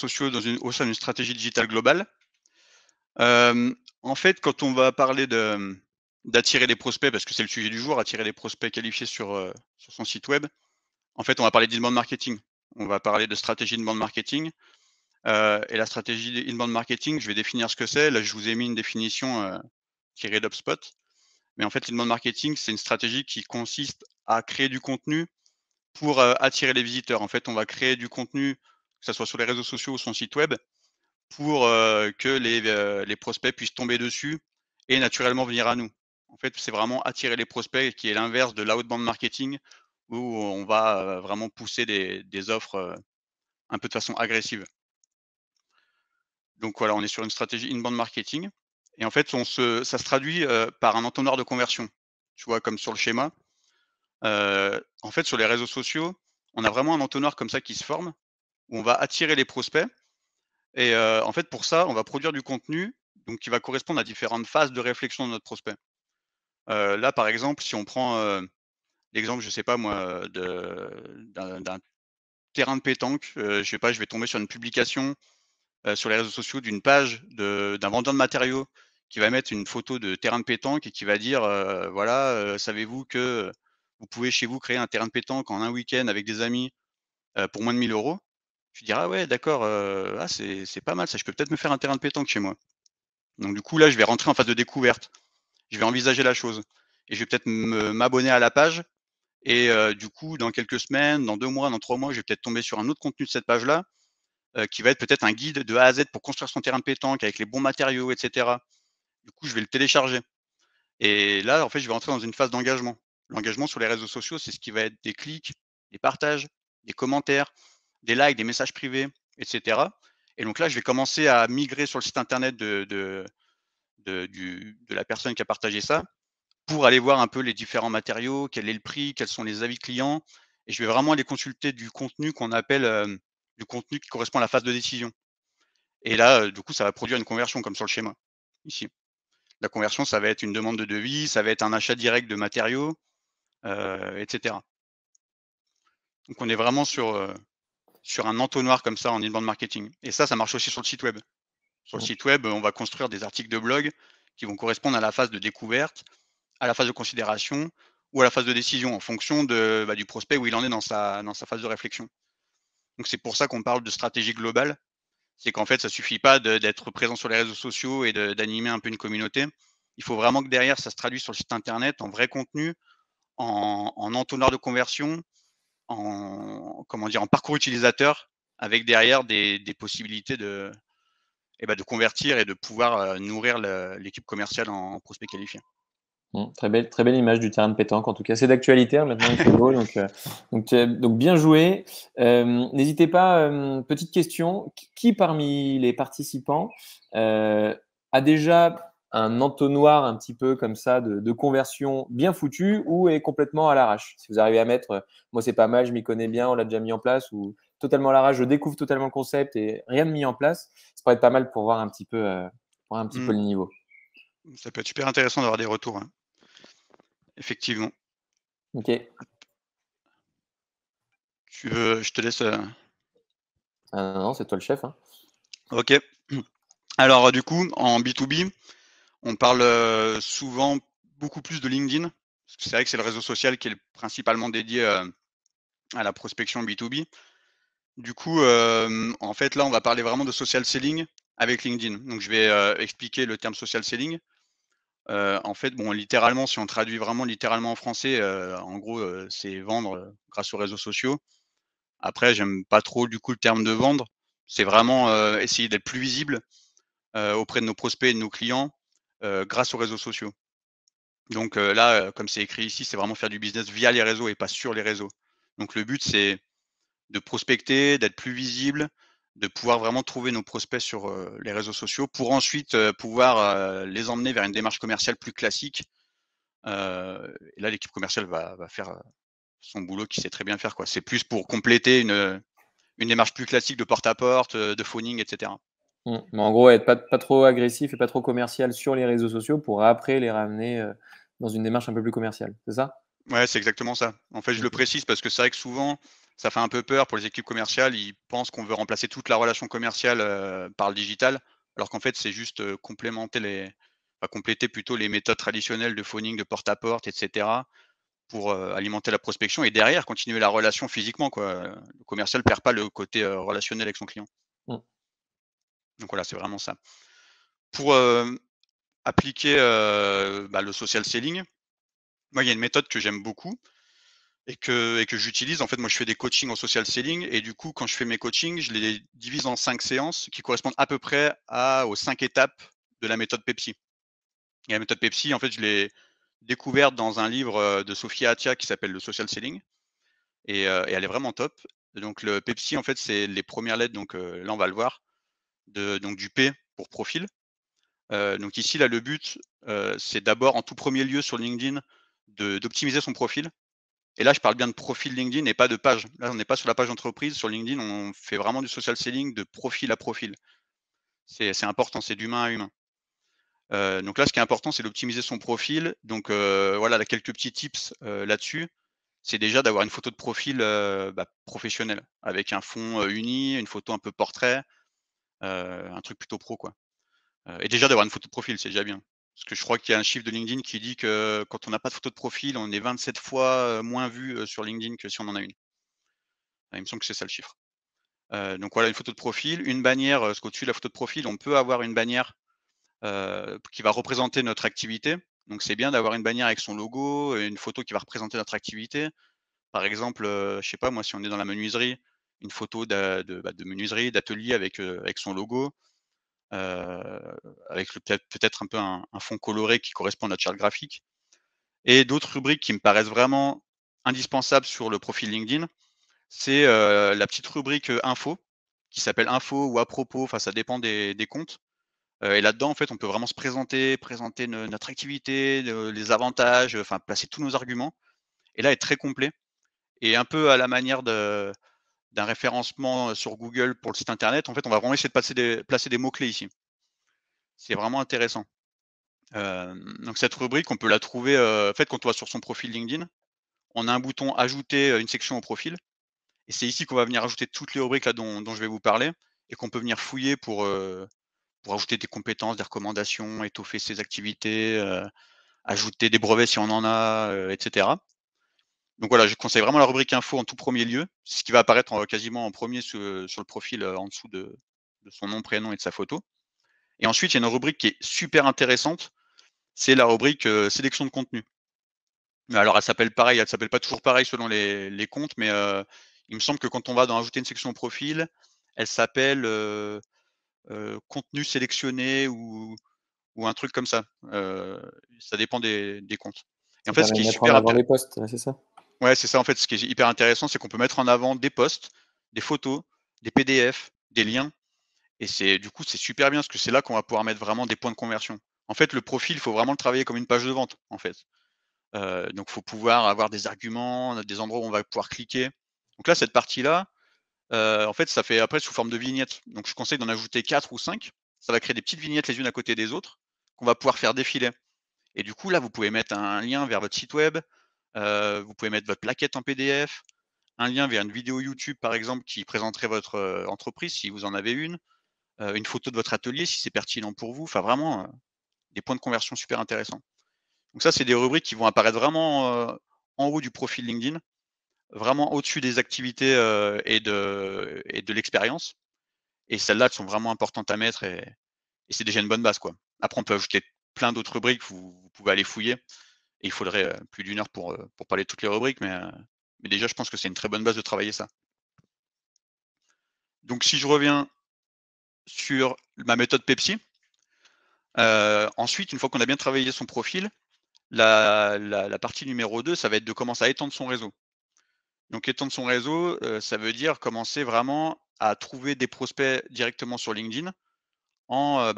sociaux au sein d'une stratégie digitale globale. En fait, quand on va parler d'attirer des prospects, parce que c'est le sujet du jour, attirer des prospects qualifiés sur son site web, en fait, on va parler d'inbound marketing. On va parler de stratégie d'inbound marketing, et la stratégie inbound marketing, je vais définir ce que c'est. Là, je vous ai mis une définition, tirée d'HubSpot. Mais en fait, l'inbound marketing, c'est une stratégie qui consiste à créer du contenu pour, attirer les visiteurs. En fait, on va créer du contenu, que ça soit sur les réseaux sociaux ou son site web, pour, que les prospects puissent tomber dessus et naturellement venir à nous. En fait, c'est vraiment attirer les prospects qui est l'inverse de l'outbound marketing où on va, vraiment pousser des offres, un peu de façon agressive. Donc voilà, on est sur une stratégie inbound marketing et en fait, ça se traduit, par un entonnoir de conversion. Tu vois, comme sur le schéma. En fait, sur les réseaux sociaux, on a vraiment un entonnoir comme ça qui se forme, où on va attirer les prospects et en fait, pour ça, on va produire du contenu, donc qui va correspondre à différentes phases de réflexion de notre prospect. Là, par exemple, si on prend, l'exemple, je sais pas moi, d'un terrain de pétanque, je sais pas, je vais tomber sur une publication, sur les réseaux sociaux d'une page d'un vendeur de matériaux qui va mettre une photo de terrain de pétanque et qui va dire, voilà, savez-vous que vous pouvez chez vous créer un terrain de pétanque en un week-end avec des amis, pour moins de 1 000 €. Je dirais: «Ah ouais d'accord, ah c'est pas mal ça, je peux peut-être me faire un terrain de pétanque chez moi». Donc du coup là, je vais rentrer en phase de découverte. Je vais envisager la chose et je vais peut-être m'abonner à la page et du coup dans quelques semaines, dans 2 mois, dans 3 mois, je vais peut-être tomber sur un autre contenu de cette page-là, qui va être peut-être un guide de A à Z pour construire son terrain de pétanque avec les bons matériaux et cetera. Du coup, je vais le télécharger et là, en fait, je vais entrer dans une phase d'engagement. L'engagement sur les réseaux sociaux, c'est ce qui va être des clics, des partages, des commentaires, des likes, des messages privés et cetera et donc là, je vais commencer à migrer sur le site internet de la personne qui a partagé ça pour aller voir un peu les différents matériaux, quel est le prix, quels sont les avis clients et je vais vraiment aller consulter du contenu qu'on appelle, du contenu qui correspond à la phase de décision. Et là, du coup, ça va produire une conversion comme sur le schéma, ici. La conversion, ça va être une demande de devis, ça va être un achat direct de matériaux, et cetera. Donc on est vraiment sur un entonnoir comme ça en inbound marketing et ça marche aussi sur le site web. Sur le Mmh. site web, on va construire des articles de blog qui vont correspondre à la phase de découverte, à la phase de considération ou à la phase de décision en fonction du prospect où il en est dans sa phase de réflexion. Donc c'est pour ça qu'on parle de stratégie globale. C'est qu'en fait, ça suffit pas d'être présent sur les réseaux sociaux et d'animer un peu une communauté. Il faut vraiment que derrière, ça se traduise sur le site internet en vrai contenu, en entonnoir de conversion, en parcours utilisateur, avec derrière des possibilités de convertir et de pouvoir nourrir l'équipe commerciale en prospects qualifiés. Très belle image du terrain de pétanque en tout cas. C'est d'actualité, hein, maintenant il fait beau donc bien joué. N'hésitez pas, petite question, qui parmi les participants, a déjà un entonnoir un petit peu comme ça de conversion bien foutu ou est complètement à l'arrache? Si vous arrivez à mettre, «Moi c'est pas mal, je m'y connais bien, on l'a déjà mis en place» ou totalement à l'arrache, «Je découvre totalement le concept et rien de mis en place», ça pourrait être pas mal pour voir un petit peu Mmh. le niveau. Ça peut être super intéressant d'avoir des retours, hein, effectivement. OK. Tu veux je te laisse, Ah non, non, c'est toi le chef, hein. OK. Alors, du coup, en B2B, on parle, souvent beaucoup plus de LinkedIn, parce que c'est vrai que c'est le réseau social qui est principalement dédié, à la prospection B2B. Du coup, en fait, là, on va parler vraiment de social selling avec LinkedIn. Donc je vais, expliquer le terme social selling. En fait, bon, littéralement, si on traduit vraiment littéralement en français, en gros, c'est vendre, grâce aux réseaux sociaux. Après, j'aime pas trop, du coup, le terme de vendre. C'est vraiment, essayer d'être plus visible, auprès de nos prospects et de nos clients, grâce aux réseaux sociaux. Donc, là, comme c'est écrit ici, c'est vraiment faire du business via les réseaux et pas sur les réseaux. Donc le but, c'est de prospecter, d'être plus visible, de pouvoir vraiment trouver nos prospects sur, les réseaux sociaux pour ensuite, pouvoir, les emmener vers une démarche commerciale plus classique. Et là, l'équipe commerciale va faire, son boulot qu'il sait très bien faire, quoi. C'est plus pour compléter une démarche plus classique de porte à porte, de phoning et cetera. Mais en gros, être pas trop agressif et pas trop commercial sur les réseaux sociaux pour après les ramener, dans une démarche un peu plus commerciale, c'est ça? Ouais, c'est exactement ça. En fait, je le OK. précise parce que c'est vrai que souvent, ça fait un peu peur pour les équipes commerciales. Ils pensent qu'on veut remplacer toute la relation commerciale, par le digital, alors qu'en fait, c'est juste, compléter plutôt les méthodes traditionnelles de phoning, de porte à porte et cetera, pour, alimenter la prospection et derrière continuer la relation physiquement, quoi. Le commercial perd pas le côté, relationnel avec son client. Mmh. Donc voilà, c'est vraiment ça. Pour, appliquer, le social selling, moi, il y a une méthode que j'aime beaucoup et que j'utilise. En fait, moi, je fais des coachings en social selling et du coup, quand je fais mes coachings, je les divise en 5 séances qui correspondent à peu près aux 5 étapes de la méthode Pepsi. Et la méthode Pepsi, en fait, je l'ai découverte dans un livre, de Sophia Attia qui s'appelle Le Social Selling et elle est vraiment top. Donc le Pepsi, en fait, c'est les premières lettres, donc là, on va le voir, donc du P pour profil. Donc ici, là, le but, c'est d'abord, en tout premier lieu sur LinkedIn, d'optimiser son profil. Et là, je parle bien de profil LinkedIn et pas de page. Là, on n'est pas sur la page d'entreprise. Sur LinkedIn, on fait vraiment du social selling de profil à profil. C'est important, c'est d'humain à humain. Donc là, ce qui est important, c'est d'optimiser son profil. Donc voilà, là, quelques petits tips, là-dessus. C'est déjà d'avoir une photo de profil, professionnelle avec un fond, uni, une photo un peu portrait, un truc plutôt pro, quoi. Et déjà d'avoir une photo de profil, c'est déjà bien. Parce que je crois qu'il y a un chiffre de LinkedIn qui dit que quand on n'a pas de photo de profil, on est 27 fois, moins vu, sur LinkedIn que si on en a une. Il me semble que c'est ça le chiffre. Donc voilà, une photo de profil, une bannière, parce qu'au-dessus de la photo de profil, on peut avoir une bannière, qui va représenter notre activité. Donc c'est bien d'avoir une bannière avec son logo et une photo qui va représenter notre activité. Par exemple, je sais pas moi, si on est dans la menuiserie, une photo de menuiserie, d'atelier avec son logo, heu, avec peut-être un peu un fond coloré qui correspond à notre charte graphique et d'autres rubriques qui me paraissent vraiment indispensables sur le profil LinkedIn. C'est, la petite rubrique, info, qui s'appelle info ou à propos, enfin ça dépend des comptes, et là-dedans, en fait, on peut vraiment se présenter notre activité, les avantages, enfin placer tous nos arguments et là, être très complet et un peu à la manière d'un référencement, sur Google pour le site internet. En fait, on va vraiment essayer de placer des mots-clés ici. C'est vraiment intéressant. Donc cette rubrique, on peut la trouver, en fait, quand on va sur son profil LinkedIn, on a un bouton ajouter, une section au profil. Et c'est ici qu'on va venir ajouter toutes les rubriques là dont je vais vous parler et qu'on peut venir fouiller pour ajouter des compétences, des recommandations, étoffer ses activités, ajouter des brevets si on en a, et cetera. Donc voilà, je conseille vraiment la rubrique info en tout premier lieu. C'est ce qui va apparaître quasiment en premier sur le profil, en dessous de son nom, prénom et de sa photo. Et ensuite, il y a une rubrique qui est super intéressante, c'est la rubrique, sélection de contenu. Mais alors elle s'appelle pas toujours pareil selon les comptes, mais il me semble que quand on va dans ajouter une section au profil, elle s'appelle, contenu sélectionné ou un truc comme ça. Ça dépend des comptes. Et en Ça fait, ce permet qui de est mettre en super avant intér les posts, c'est ça? ouais, c'est ça en fait, ce qui est hyper intéressant, c'est qu'on peut mettre en avant des posts, des photos, des PDF, des liens et c'est super bien parce que c'est là qu'on va pouvoir mettre vraiment des points de conversion. En fait, le profil, il faut vraiment le travailler comme une page de vente, en fait. Donc faut pouvoir avoir des arguments, des endroits où on va pouvoir cliquer. Donc là, cette partie-là, en fait, ça fait après sous forme de vignettes. Donc je conseille d'en ajouter 4 ou 5. Ça va créer des petites vignettes les unes à côté des autres, qu'on va pouvoir faire défiler. Et du coup, là, vous pouvez mettre un lien vers votre site web, vous pouvez mettre votre plaquette en PDF, un lien vers une vidéo YouTube, par exemple, qui présenterait votre, entreprise, si vous en avez une photo de votre atelier, si c'est pertinent pour vous. Enfin vraiment, des points de conversion super intéressants. Donc ça, c'est des rubriques qui vont apparaître vraiment, en haut du profil LinkedIn, vraiment au-dessus des activités, et de l'expérience et celles-là, elles sont vraiment importantes à mettre et c'est déjà une bonne base, quoi. Après, on peut ajouter plein d'autres rubriques, vous pouvez aller fouiller et il faudrait, plus d'une heure pour parler de toutes les rubriques, mais déjà, je pense que c'est une très bonne base de travailler ça. Donc si je reviens sur ma méthode Pepsi, ensuite, une fois qu'on a bien travaillé son profil, la partie numéro 2, ça va être de commencer à étendre son réseau. Donc étendre son réseau, ça veut dire commencer vraiment à trouver des prospects directement sur LinkedIn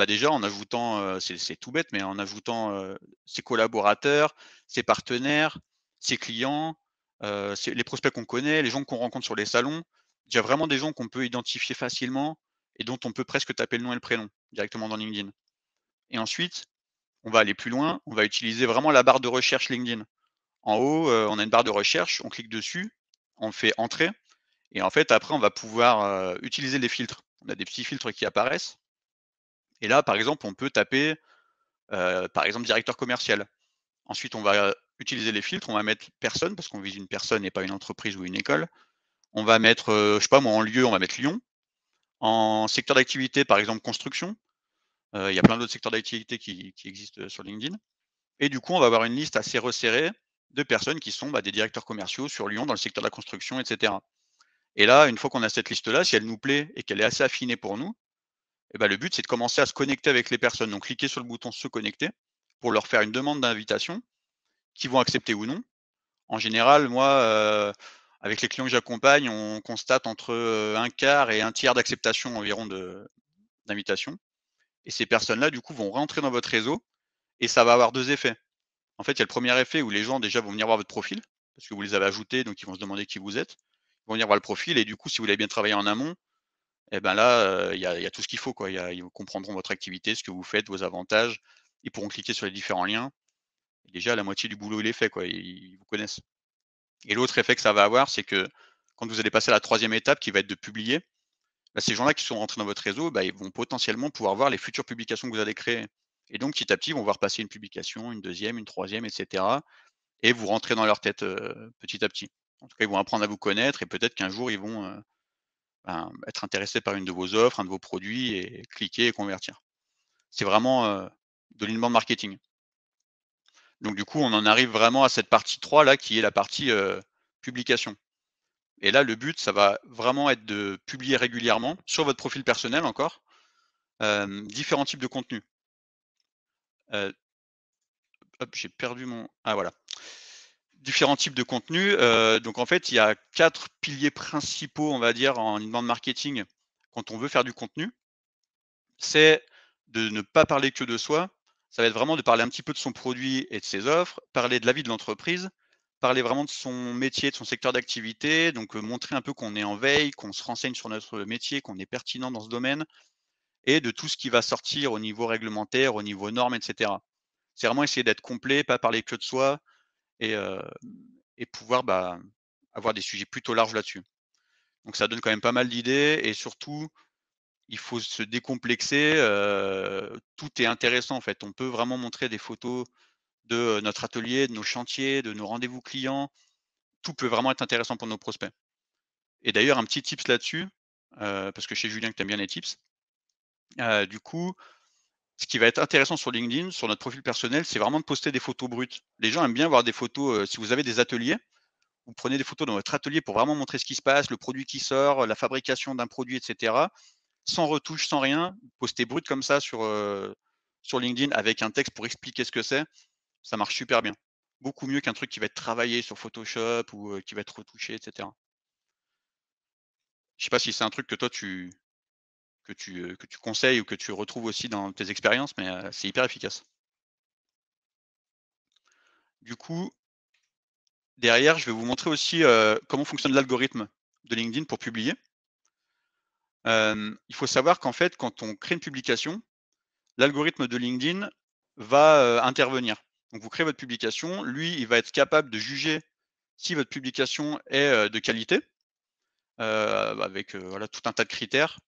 déjà en ajoutant, c'est tout bête, mais en ajoutant, ses collaborateurs, ses partenaires, ses clients, c'est les prospects qu'on connaît, les gens qu'on rencontre sur les salons. Il y a vraiment des gens qu'on peut identifier facilement et dont on peut presque taper le nom et le prénom directement dans LinkedIn. Et ensuite, on va aller plus loin, on va utiliser vraiment la barre de recherche LinkedIn. En haut, on a une barre de recherche, on clique dessus, on fait entrer Et en fait, après, on va pouvoir, utiliser les filtres. On a des petits filtres qui apparaissent et là, par exemple, on peut taper, par exemple, directeur commercial. Ensuite, on va utiliser les filtres, on va mettre personne parce qu'on vise une personne et pas une entreprise ou une école. On va mettre, je sais pas moi, en lieu, on va mettre Lyon. En secteur d'activité, par exemple, construction. Il y a plein d'autres secteurs d'activité qui existent, sur LinkedIn et du coup, on va avoir une liste assez resserrée de personnes qui sont, bah, des directeurs commerciaux sur Lyon dans le secteur de la construction et cetera. Et là, une fois qu'on a cette liste-là, si elle nous plaît et qu'elle est assez affinée pour nous, et bah, le but, c'est de commencer à se connecter avec les personnes. Donc cliquez sur le bouton «Se connecter» pour leur faire une demande d'invitation, qu'ils vont accepter ou non. En général, moi, avec les clients que j'accompagne, on constate entre, 1/4 et 1/3 d'acceptation environ d'invitation et ces personnes-là, du coup, vont rentrer dans votre réseau et ça va avoir 2 effets. En fait, il y a le premier effet où les gens déjà vont venir voir votre profil, parce que vous les avez ajoutés, donc ils vont se demander qui vous êtes. Ils vont venir voir le profil et du coup, si vous l'avez bien travaillé en amont, et ben là, il y a tout ce qu'il faut, quoi. Ils comprendront votre activité, ce que vous faites, vos avantages. Ils pourront cliquer sur les différents liens et déjà la moitié du boulot, il est fait, quoi. Ils vous connaissent et l'autre effet que ça va avoir, c'est que quand vous allez passer à la troisième étape qui va être de publier, bah, ces gens-là qui sont rentrés dans votre réseau, bah, ils vont potentiellement pouvoir voir les futures publications que vous allez créer et donc petit à petit, ils vont voir passer une publication, une deuxième, une troisième, et cetera et vous rentrez dans leur tête, petit à petit. En tout cas, ils vont apprendre à vous connaître et peut-être qu'un jour ils vont, ben, être intéressés par une de vos offres, un de vos produits et cliquer et convertir. C'est vraiment, de l'inbound marketing. Donc du coup, on en arrive vraiment à cette partie 3 là qui est la partie, publication. Et là, le but, ça va vraiment être de publier régulièrement sur votre profil personnel encore, différents types de contenus. Heu, hop, j'ai perdu mon ah voilà. Différents types de contenus, donc en fait, il y a 4 piliers principaux, on va dire, en inbound marketing quand on veut faire du contenu. C'est de ne pas parler que de soi. Ça va être vraiment de parler un petit peu de son produit et de ses offres, parler de la vie de l'entreprise, parler vraiment de son métier, de son secteur d'activité, donc montrer un peu qu'on est en veille, qu'on se renseigne sur notre métier, qu'on est pertinent dans ce domaine et de tout ce qui va sortir au niveau réglementaire, au niveau normes et cetera. C'est vraiment essayer d'être complet, pas parler que de soi et pouvoir, bah, avoir des sujets plutôt larges là-dessus. Donc ça donne quand même pas mal d'idées et surtout il faut se décomplexer, tout est intéressant en fait. On peut vraiment montrer des photos de, notre atelier, de nos chantiers, de nos rendez-vous clients. Tout peut vraiment être intéressant pour nos prospects. Et d'ailleurs un petit tips là-dessus, parce que chez Julien que tu aimes bien les tips, du coup, ce qui va être intéressant sur LinkedIn, sur notre profil personnel, c'est vraiment de poster des photos brutes. Les gens aiment bien voir des photos, si vous avez des ateliers, vous prenez des photos dans votre atelier pour vraiment montrer ce qui se passe, le produit qui sort, la fabrication d'un produit et cetera. Sans retouche, sans rien, poster brut comme ça sur LinkedIn avec un texte pour expliquer ce que c'est, ça marche super bien. Beaucoup mieux qu'un truc qui va être travaillé sur Photoshop ou, qui va être retouché et cetera. Je sais pas si c'est un truc que toi que tu conseilles ou que tu retrouves aussi dans tes expériences, mais, c'est hyper efficace. Du coup, derrière, je vais vous montrer aussi, comment fonctionne l'algorithme de LinkedIn pour publier. Il faut savoir qu'en fait, quand on crée une publication, l'algorithme de LinkedIn va, intervenir. Donc vous créez votre publication, lui, il va être capable de juger si votre publication est, de qualité, avec, voilà tout un tas de critères.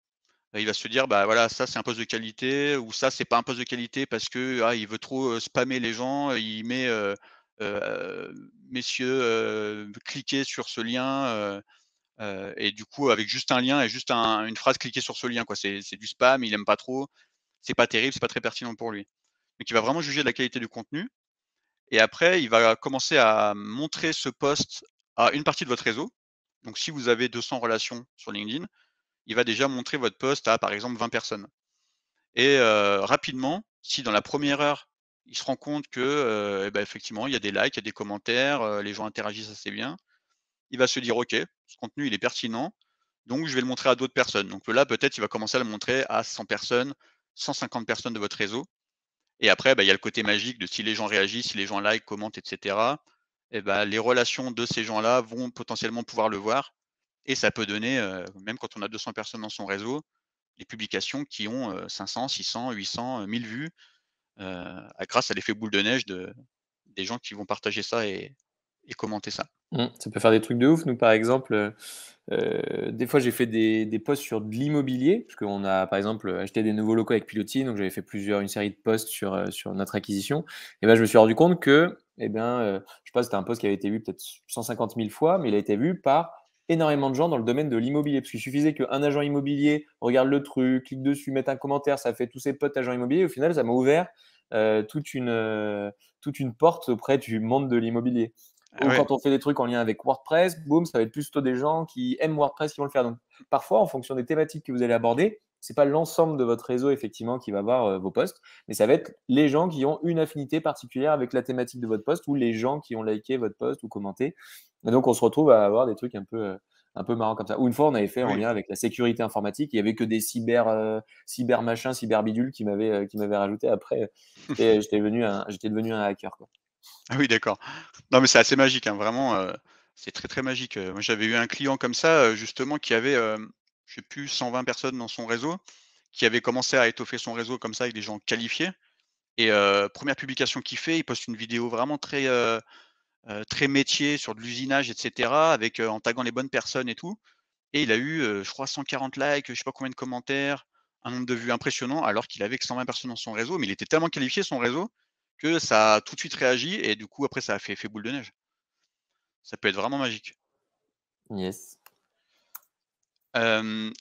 Il va se dire: «Bah, voilà, ça c'est un post de qualité» ou «Ça c'est pas un post de qualité parce que, ah, il veut trop, spammer les gens, il met, messieurs, cliquez sur ce lien», et du coup avec juste un lien et juste une phrase: «Cliquez sur ce lien» quoi. C'est du spam, il aime pas trop, c'est pas terrible, c'est pas très pertinent pour lui. Donc il va vraiment juger de la qualité du contenu et après il va commencer à montrer ce post à une partie de votre réseau. Donc si vous avez 200 relations sur LinkedIn, il va déjà montrer votre post à, par exemple, 20 personnes et rapidement, si dans la première heure, il se rend compte que, et bah, effectivement, il y a des likes, il y a des commentaires, les gens interagissent assez bien, il va se dire: «OK, ce contenu, il est pertinent, donc je vais le montrer à d'autres personnes». Donc là, peut-être, il va commencer à le montrer à 100 personnes, 150 personnes de votre réseau. Et après, bah, il y a le côté magique de si les gens réagissent, si les gens like, commentent et cetera et bah, les relations de ces gens-là vont potentiellement pouvoir le voir et ça peut donner, même quand on a 200 personnes dans son réseau, des publications qui ont, 500, 600, 800, 1000 vues, grâce à l'effet boule de neige des gens qui vont partager ça et commenter ça. Ça peut faire des trucs de ouf. Nous, par exemple, des fois, j'ai fait des posts sur de l'immobilier, parce qu'on a, par exemple, acheté des nouveaux locaux avec Pilotis, donc j'avais fait une série de posts sur notre acquisition. Et ben, je me suis rendu compte que, eh bien, je sais pas, c'était un post qui avait été vu peut-être 150 000 fois, mais il a été vu par énormément de gens dans le domaine de l'immobilier, parce qu'il suffisait qu'un agent immobilier regarde le truc, clique dessus, mette un commentaire, ça fait tous ses potes agents immobiliers. Au final, ça m'a ouvert euh, toute une, euh, toute une porte auprès du monde de l'immobilier. Ah Ou ouais, quand on fait des trucs en lien avec WordPress, boum, ça va être plutôt des gens qui aiment WordPress qui vont le faire. Donc, parfois, en fonction des thématiques que vous allez aborder, c'est pas l'ensemble de votre réseau effectivement qui va voir vos posts, mais ça va être les gens qui ont une affinité particulière avec la thématique de votre post ou les gens qui ont liké votre post ou commenté. Et donc, on se retrouve à avoir des trucs un peu marrants comme ça. Ou une fois, on avait fait en oui. lien avec la sécurité informatique, il y avait que des cyber machins, cyber bidules qui m'avaient rajouté. Après, j'étais devenu un hacker, quoi. Ah oui, d'accord. Non, mais c'est assez magique, hein, vraiment, c'est très, très magique. Moi, j'avais eu un client comme ça, justement, qui avait, je sais plus, 120 personnes dans son réseau, qui avait commencé à étoffer son réseau comme ça avec des gens qualifiés et 1re publication qu'il fait, il poste une vidéo vraiment très métier sur de l'usinage et cetera avec, en taguant les bonnes personnes et tout et il a eu, je crois 140 likes, je sais pas combien de commentaires, un nombre de vues impressionnant alors qu'il avait que 120 personnes dans son réseau, mais il était tellement qualifié son réseau que ça a tout de suite réagi et du coup après ça a fait effet boule de neige. Ça peut être vraiment magique. Yes.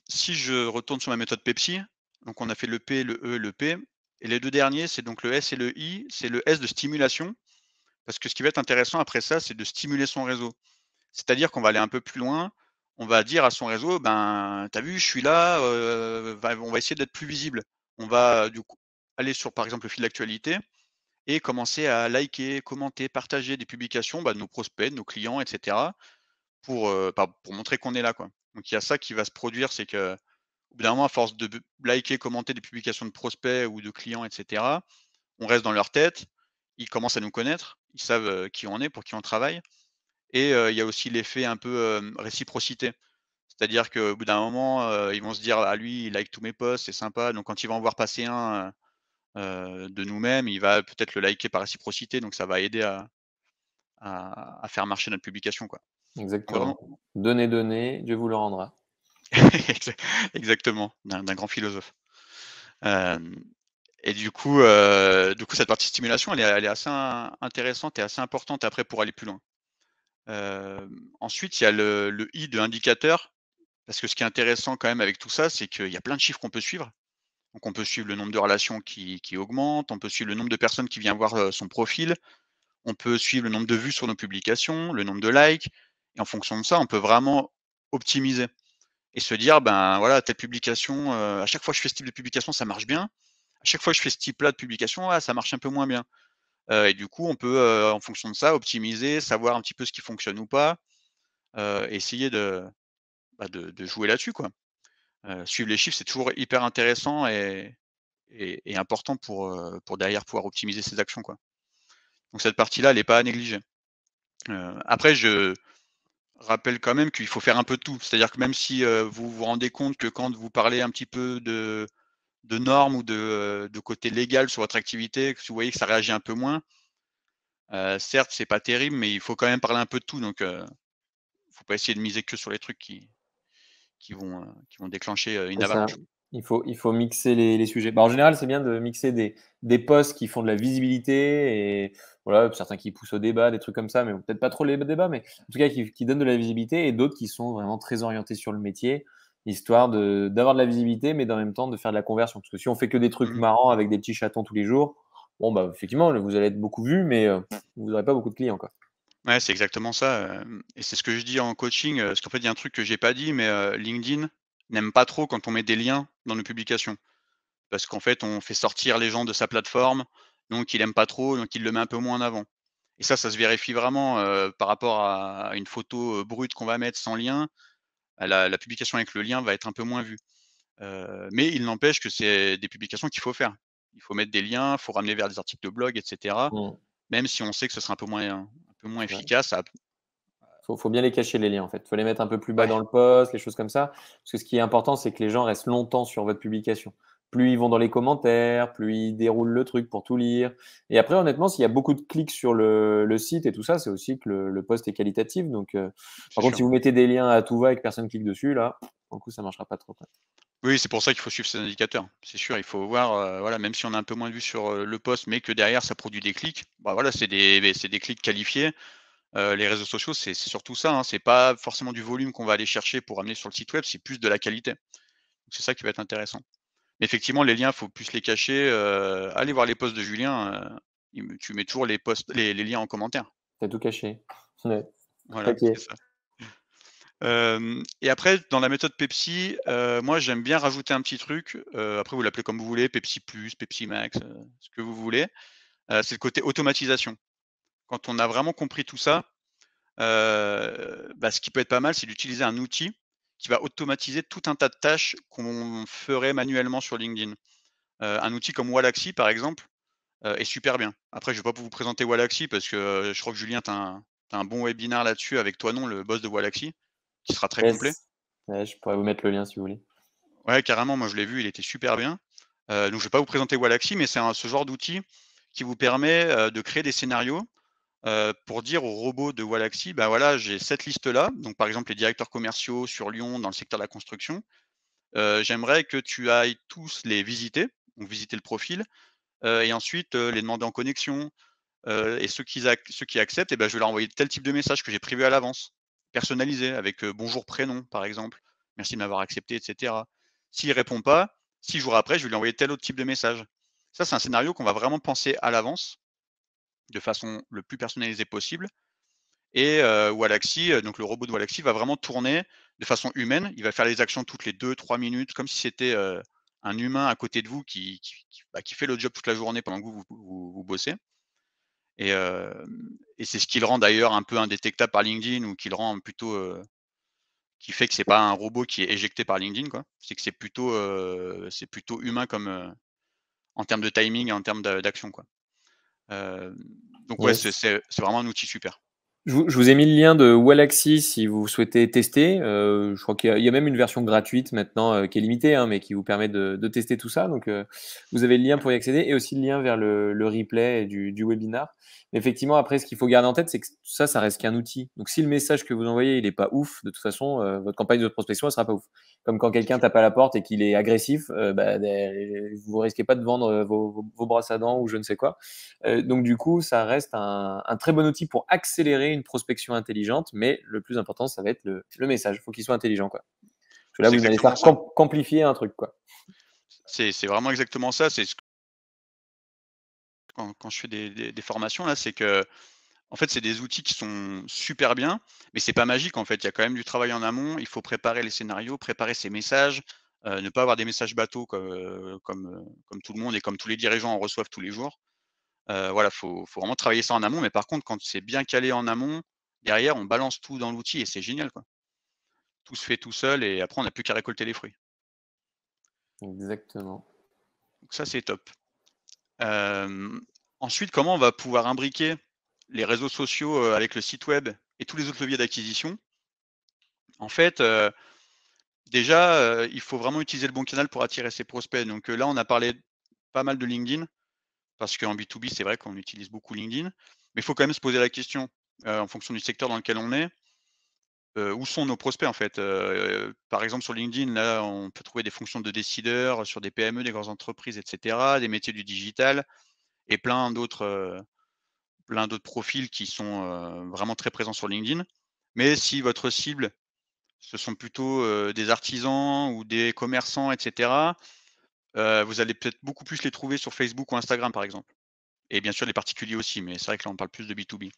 Si je retourne sur ma méthode Pepsi, donc on a fait le P, le E, le P et les 2 derniers, c'est donc le S et le I. C'est le S de stimulation, parce que ce qui va être intéressant après ça, c'est de stimuler son réseau. C'est-à-dire qu'on va aller un peu plus loin, on va dire à son réseau: «Ben, tu as vu, je suis là, on va essayer d'être plus visible». On va, du coup, aller sur, par exemple, le fil d'actualité et commencer à liker, commenter, partager des publications, bah, de nos prospects, de nos clients et cetera pour montrer qu'on est là, quoi. Donc il y a ça qui va se produire, c'est qu'au bout d'un moment, à force de liker, commenter des publications de prospects ou de clients et cetera, on reste dans leur tête, ils commencent à nous connaître, ils savent, qui on est, pour qui on travaille et il y a aussi l'effet un peu, réciprocité. C'est-à-dire qu'au bout d'un moment, ils vont se dire: «Ah lui, il like tous mes posts, c'est sympa», donc quand il va en voir passer un, de nous-mêmes, il va peut-être le liker par réciprocité, donc ça va aider à faire marcher notre publication, quoi. Donc vraiment Exactement. Donnez, donnez, Dieu vous le rendra. exa exactement, d'un grand philosophe. Hem et du coup, cette partie stimulation, elle est assez intéressante et assez importante après pour aller plus loin. Ensuite, il y a le I de indicateur, parce que ce qui est intéressant quand même avec tout ça, c'est qu'il y a plein de chiffres qu'on peut suivre. Donc on peut suivre le nombre de relations qui augmente, on peut suivre le nombre de personnes qui viennent voir, son profil, on peut suivre le nombre de vues sur nos publications, le nombre de likes et en fonction de ça, on peut vraiment optimiser et se dire: «Ben, voilà, telle publication, à chaque fois que je fais ce type de publication, ça marche bien. À chaque fois que je fais ce type-là de publication, ah, ça marche un peu moins bien». Et du coup, on peut, en fonction de ça, optimiser, savoir un petit peu ce qui fonctionne ou pas, essayer de jouer là-dessus, quoi. Suivre les chiffres, c'est toujours hyper intéressant et important pour derrière pouvoir optimiser ses actions, quoi. Donc cette partie-là, elle est pas à négliger. Après je rappelle quand même qu'il faut faire un peu de tout. C'est-à-dire que même si, vous vous rendez compte que quand vous parlez un petit peu de normes ou de côté légal sur votre activité, que si vous voyez que ça réagit un peu moins, certes, c'est pas terrible, mais il faut quand même parler un peu de tout. Donc, faut pas essayer de miser que sur les trucs qui vont déclencher, une C'est ça. avalanche. Il faut mixer les sujets. Bah, en général, c'est bien de mixer des posts qui font de la visibilité et voilà, certains qui poussent au débat, des trucs comme ça, mais bon, peut-être pas trop les débats, mais en tout cas qui donnent de la visibilité et d'autres qui sont vraiment très orientés sur le métier, histoire d'avoir de la visibilité, mais en même temps de faire de la conversion. Parce que si on fait que des trucs Mmh. marrants avec des petits chatons tous les jours, bon, bah, effectivement, vous allez être beaucoup vu, mais vous n'aurez pas beaucoup de clients, quoi. Ouais, c'est exactement ça, et c'est ce que je dis en coaching, parce qu'en fait, il y a un truc que j'ai pas dit, mais, LinkedIn n'aime pas trop quand on met des liens dans nos publications. Parce qu'en fait, on fait sortir les gens de sa plateforme, donc il aime pas trop, donc il le met un peu moins en avant. Et ça se vérifie vraiment, par rapport à une photo, brute qu'on va mettre sans lien, la publication avec le lien va être un peu moins vue. Mais il n'empêche que c'est des publications qu'il faut faire. Il faut mettre des liens, il faut ramener vers des articles de blog et cetera, Mm. même si on sait que ce sera un peu moins Ouais. efficace, ça Faut bien les cacher les liens en fait. Faut les mettre un peu plus bas ouais, dans le post, les choses comme ça. Parce que ce qui est important, c'est que les gens restent longtemps sur votre publication. plus ils vont dans les commentaires, plus ils déroulent le truc pour tout lire. Et après, honnêtement, s'il y a beaucoup de clics sur le site et tout ça, c'est aussi que le post est qualitatif. Donc, C'est par contre, sûr. si vous mettez des liens à tout va et que personne clique dessus, là, du coup, ça marchera pas trop, quoi. Oui, c'est pour ça qu'il faut suivre ces indicateurs. C'est sûr, il faut voir, voilà, même si on a un peu moins de vues sur, le post, mais que derrière ça produit des clics, bah, voilà, c'est des clics qualifiés. Les réseaux sociaux, c'est surtout ça, hein. C'est pas forcément du volume qu'on va aller chercher pour amener sur le site web, c'est plus de la qualité. Donc c'est ça qui va être intéressant. Mais effectivement, les liens, faut plus les cacher, allez voir les posts de Julien, tu mets toujours les posts les liens en commentaire. T'as tout caché. Ouais. Voilà, Ok. c'est ça. Et après dans la méthode Pepsi, moi j'aime bien rajouter un petit truc, après vous l'appelez comme vous voulez, Pepsi Plus, Pepsi Max, ce que vous voulez. C'est le côté automatisation. Quand on a vraiment compris tout ça, bah, ce qui peut être pas mal, c'est d'utiliser un outil qui va automatiser tout un tas de tâches qu'on ferait manuellement sur LinkedIn. Un outil comme Wallaxy par exemple, est super bien. Après je vais pas vous présenter Wallaxy parce que, je crois que Julien tu un bon webinaire là-dessus avec Toinon, le boss de Wallaxy, qui sera très complet. Yes. Ouais, je pourrais vous mettre le lien si vous voulez. Ouais, carrément, moi je l'ai vu, il était super bien. Donc je vais pas vous présenter Wallaxy, mais c'est ce genre d'outil qui vous permet, de créer des scénarios, pour dire au robot de Wallaxy: «Bah, voilà, j'ai cette liste-là», donc par exemple les directeurs commerciaux sur Lyon dans le secteur de la construction, «J'aimerais que tu ailles tous les visiter», donc visiter le profil, et ensuite, les demander en connexion, et ceux qui acceptent et ben je vais leur envoyer tel type de message que j'ai prévu à l'avance, personnalisé avec, bonjour prénom par exemple, merci de m'avoir accepté et cetera. S'il répond pas, 6 jours après, je vais lui envoyer tel autre type de message. Ça, c'est un scénario qu'on va vraiment penser à l'avance, de façon le plus personnalisée possible et Wallaxy, donc le robot de Wallaxy va vraiment tourner de façon humaine. Il va faire les actions toutes les 2 3 minutes comme si c'était, un humain à côté de vous qui fait le job toute la journée pendant que vous bossez. Et c'est ce qui le rend d'ailleurs un peu indétectable par LinkedIn ou qui le rend plutôt, qui fait que c'est pas un robot qui est éjecté par LinkedIn quoi. C'est que c'est plutôt humain comme, en termes de timing et en termes d'action quoi. Heu, donc ouais, Yes. c'est vraiment un outil super. Je vous ai mis le lien de Wallaxy si vous souhaitez tester. Je crois qu'il y a même une version gratuite maintenant, qui est limitée, hein, mais qui vous permet de tester tout ça. Donc, vous avez le lien pour y accéder et aussi le lien vers le replay du webinar. Mais effectivement, après, ce qu'il faut garder en tête, c'est que ça reste qu'un outil. Donc, si le message que vous envoyez, il est pas ouf, de toute façon, votre campagne de prospection, elle sera pas ouf. Comme quand C'est quelqu'un sûr. tape à la porte et qu'il est agressif, bah, vous risquez pas de vendre vos brosses à dents ou je ne sais quoi. Donc du coup, ça reste un très bon outil pour accélérer une prospection intelligente, mais le plus important, ça va être le message. Il faut qu'il soit intelligent, quoi. Parce que là, C'est vous allez exactement faire ça. qu'amplifier un truc, quoi. C'est vraiment exactement ça. C'est ce que quand je fais des formations là, c'est que en fait, c'est des outils qui sont super bien, mais c'est pas magique en fait. Il y a quand même du travail en amont. Il faut préparer les scénarios, préparer ses messages, ne pas avoir des messages bateaux comme tout le monde et comme tous les dirigeants en reçoivent tous les jours. Voilà, faut vraiment travailler ça en amont, mais par contre, quand c'est bien calé en amont, derrière, on balance tout dans l'outil et c'est génial, quoi. Tout se fait tout seul et après on n'a plus qu'à récolter les fruits. Exactement. Donc ça, c'est top. Hem, Ensuite, comment on va pouvoir imbriquer les réseaux sociaux, avec le site web et tous les autres leviers d'acquisition? En fait, déjà, il faut vraiment utiliser le bon canal pour attirer ses prospects. Donc, là, on a parlé pas mal de LinkedIn parce qu'en B2B, c'est vrai qu'on utilise beaucoup LinkedIn. Mais il faut quand même se poser la question, en fonction du secteur dans lequel on est, où sont nos prospects, en fait? Par exemple, sur LinkedIn, là, on peut trouver des fonctions de décideurs sur des PME, des grandes entreprises et cetera, des métiers du digital et plein d'autres profils qui sont, vraiment très présents sur LinkedIn. Mais si votre cible, ce sont plutôt, des artisans ou des commerçants et cetera, vous allez peut-être beaucoup plus les trouver sur Facebook ou Instagram, par exemple et bien sûr les particuliers aussi, mais c'est vrai que là, on parle plus de B2B.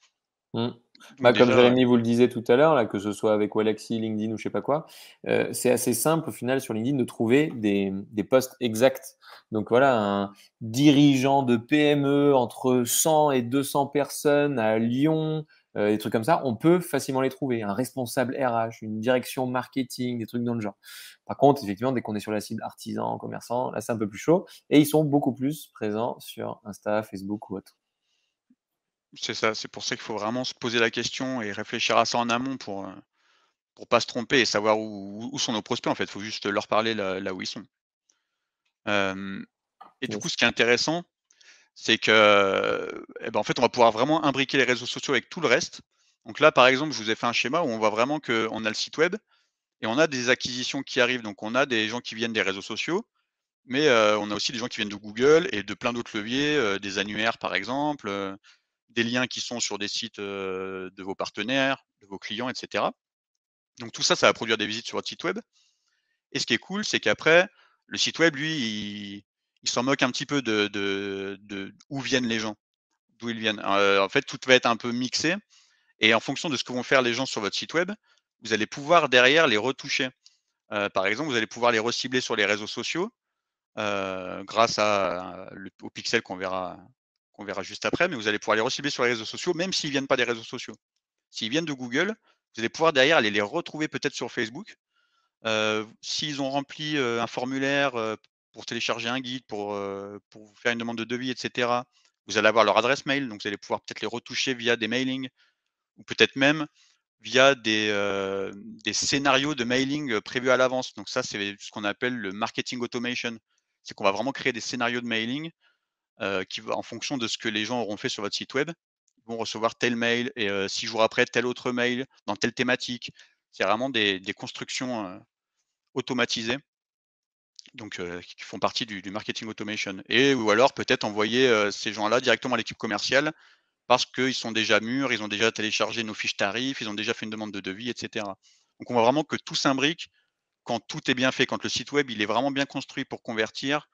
Mmh. Donc Bah, comme déjà, Jérémy vous le disait tout à l'heure, là, que ce soit avec Wallaxy, LinkedIn ou je sais pas quoi, c'est assez simple au final sur LinkedIn de trouver des posts exacts. Donc voilà, un dirigeant de PME entre 100 et 200 personnes à Lyon, des trucs comme ça, on peut facilement les trouver. Un responsable RH, une direction marketing, des trucs dans le genre. Par contre, effectivement, dès qu'on est sur la cible artisan, commerçant, là, c'est un peu plus chaud et ils sont beaucoup plus présents sur Insta, Facebook ou autre. c'est ça, c'est pour ça qu'il faut vraiment se poser la question et réfléchir à ça en amont pour pas se tromper et savoir où sont nos prospects, en fait. Il faut juste leur parler là où ils sont. Hem et du coup, Yes. ce qui est intéressant, c'est que, et ben, en fait, on va pouvoir vraiment imbriquer les réseaux sociaux avec tout le reste. Donc là, par exemple, je vous ai fait un schéma où on voit vraiment qu'on a le site web et on a des acquisitions qui arrivent. Donc on a des gens qui viennent des réseaux sociaux, mais on a aussi des gens qui viennent de Google et de plein d'autres leviers, des annuaires par exemple, des liens qui sont sur des sites, de vos partenaires, de vos clients et cetera. Donc tout ça, ça va produire des visites sur votre site web et ce qui est cool, c'est qu'après, le site web, lui, il s'en moque un petit peu de où viennent les gens, d'où ils viennent. En fait, tout va être un peu mixé et en fonction de ce que vont faire les gens sur votre site web, vous allez pouvoir derrière les retoucher. Par exemple, vous allez pouvoir les recibler sur les réseaux sociaux, grâce au pixel qu'on verra juste après, mais vous allez pouvoir les recibler sur les réseaux sociaux, même s'ils viennent pas des réseaux sociaux. S'ils viennent de Google, vous allez pouvoir derrière aller les retrouver peut-être sur Facebook. S'ils ont rempli, un formulaire, pour télécharger un guide, pour vous faire une demande de devis et cetera, vous allez avoir leur adresse mail, donc vous allez pouvoir peut-être les retoucher via des mailings ou peut-être même via des scénarios de mailing, prévus à l'avance. Donc ça, c'est ce qu'on appelle le marketing automation. C'est qu'on va vraiment créer des scénarios de mailing, qui va en fonction de ce que les gens auront fait sur votre site web, ils vont recevoir tel mail et 6 jours après tel autre mail dans telle thématique. C'est vraiment des constructions, automatisées, donc qui font partie du marketing automation et ou alors peut-être envoyer, ces gens-là directement à l'équipe commerciale parce qu'ils sont déjà mûrs, ils ont déjà téléchargé nos fiches tarifs, ils ont déjà fait une demande de devis et cetera. Donc on voit vraiment que tout s'imbrique quand tout est bien fait, quand le site web, il est vraiment bien construit pour convertir,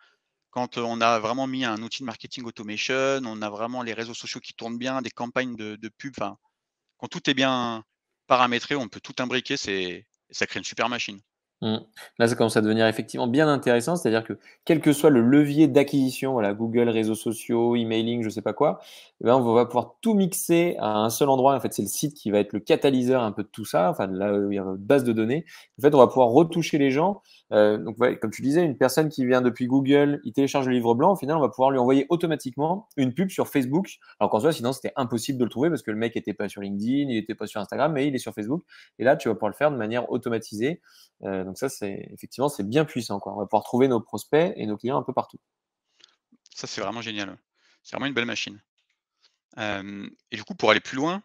quand, on a vraiment mis un outil de marketing automation, on a vraiment les réseaux sociaux qui tournent bien, des campagnes de pub, enfin, quand tout est bien paramétré, on peut tout imbriquer, ça crée une super machine. Mmh. Là, ça commence à devenir effectivement bien intéressant. C'est-à-dire que quel que soit le levier d'acquisition, voilà, Google, réseaux sociaux, emailing, je sais pas quoi, eh ben, on va pouvoir tout mixer à un seul endroit. En fait, c'est le site qui va être le catalyseur un peu de tout ça, enfin, là où il y a une base de données. En fait, on va pouvoir retoucher les gens. Donc, ouais, comme tu disais, une personne qui vient depuis Google, il télécharge le livre blanc. Au final, on va pouvoir lui envoyer automatiquement une pub sur Facebook. Alors qu'en soi, sinon, c'était impossible de le trouver parce que le mec n'était pas sur LinkedIn, il n'était pas sur Instagram, mais il est sur Facebook. Et là, tu vas pouvoir le faire de manière automatisée. Donc ça, c'est effectivement, c'est bien puissant, quoi. On va pouvoir trouver nos prospects et nos clients un peu partout. Ça, c'est vraiment génial, ouais. C'est vraiment une belle machine. Et du coup, pour aller plus loin,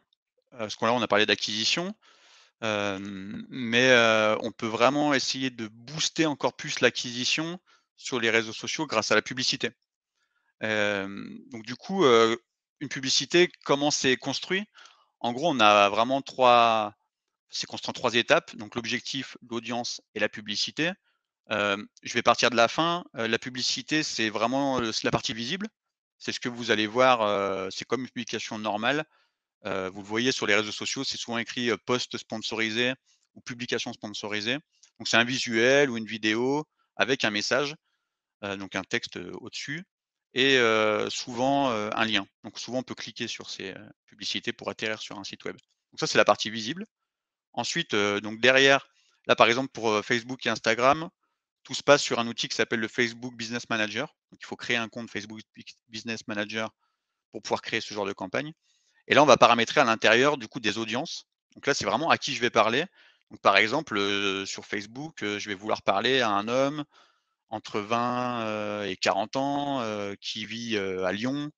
parce que là, on a parlé d'acquisition, mais on peut vraiment essayer de booster encore plus l'acquisition sur les réseaux sociaux grâce à la publicité. Donc du coup, une publicité, comment c'est construit? En gros, on a vraiment 3. C'est construit en 3 étapes, donc l'objectif, l'audience et la publicité. Je vais partir de la fin, la publicité, c'est vraiment, c'est la partie visible. C'est ce que vous allez voir, c'est comme une publication normale. Vous le voyez sur les réseaux sociaux, c'est souvent écrit, post sponsorisé ou publication sponsorisée. Donc c'est un visuel ou une vidéo avec un message, donc un texte, au-dessus et souvent, un lien. Donc souvent on peut cliquer sur ces, publicités pour atterrir sur un site web. Donc ça, c'est la partie visible. Ensuite, donc derrière, là par exemple pour, Facebook et Instagram, tout se passe sur un outil qui s'appelle le Facebook Business Manager. Donc il faut créer un compte Facebook Business Manager pour pouvoir créer ce genre de campagne. Et là, on va paramétrer à l'intérieur du coup des audiences. Donc là, c'est vraiment à qui je vais parler. Donc par exemple, sur Facebook, je vais vouloir parler à un homme entre 20, et 40 ans, qui vit, à Lyon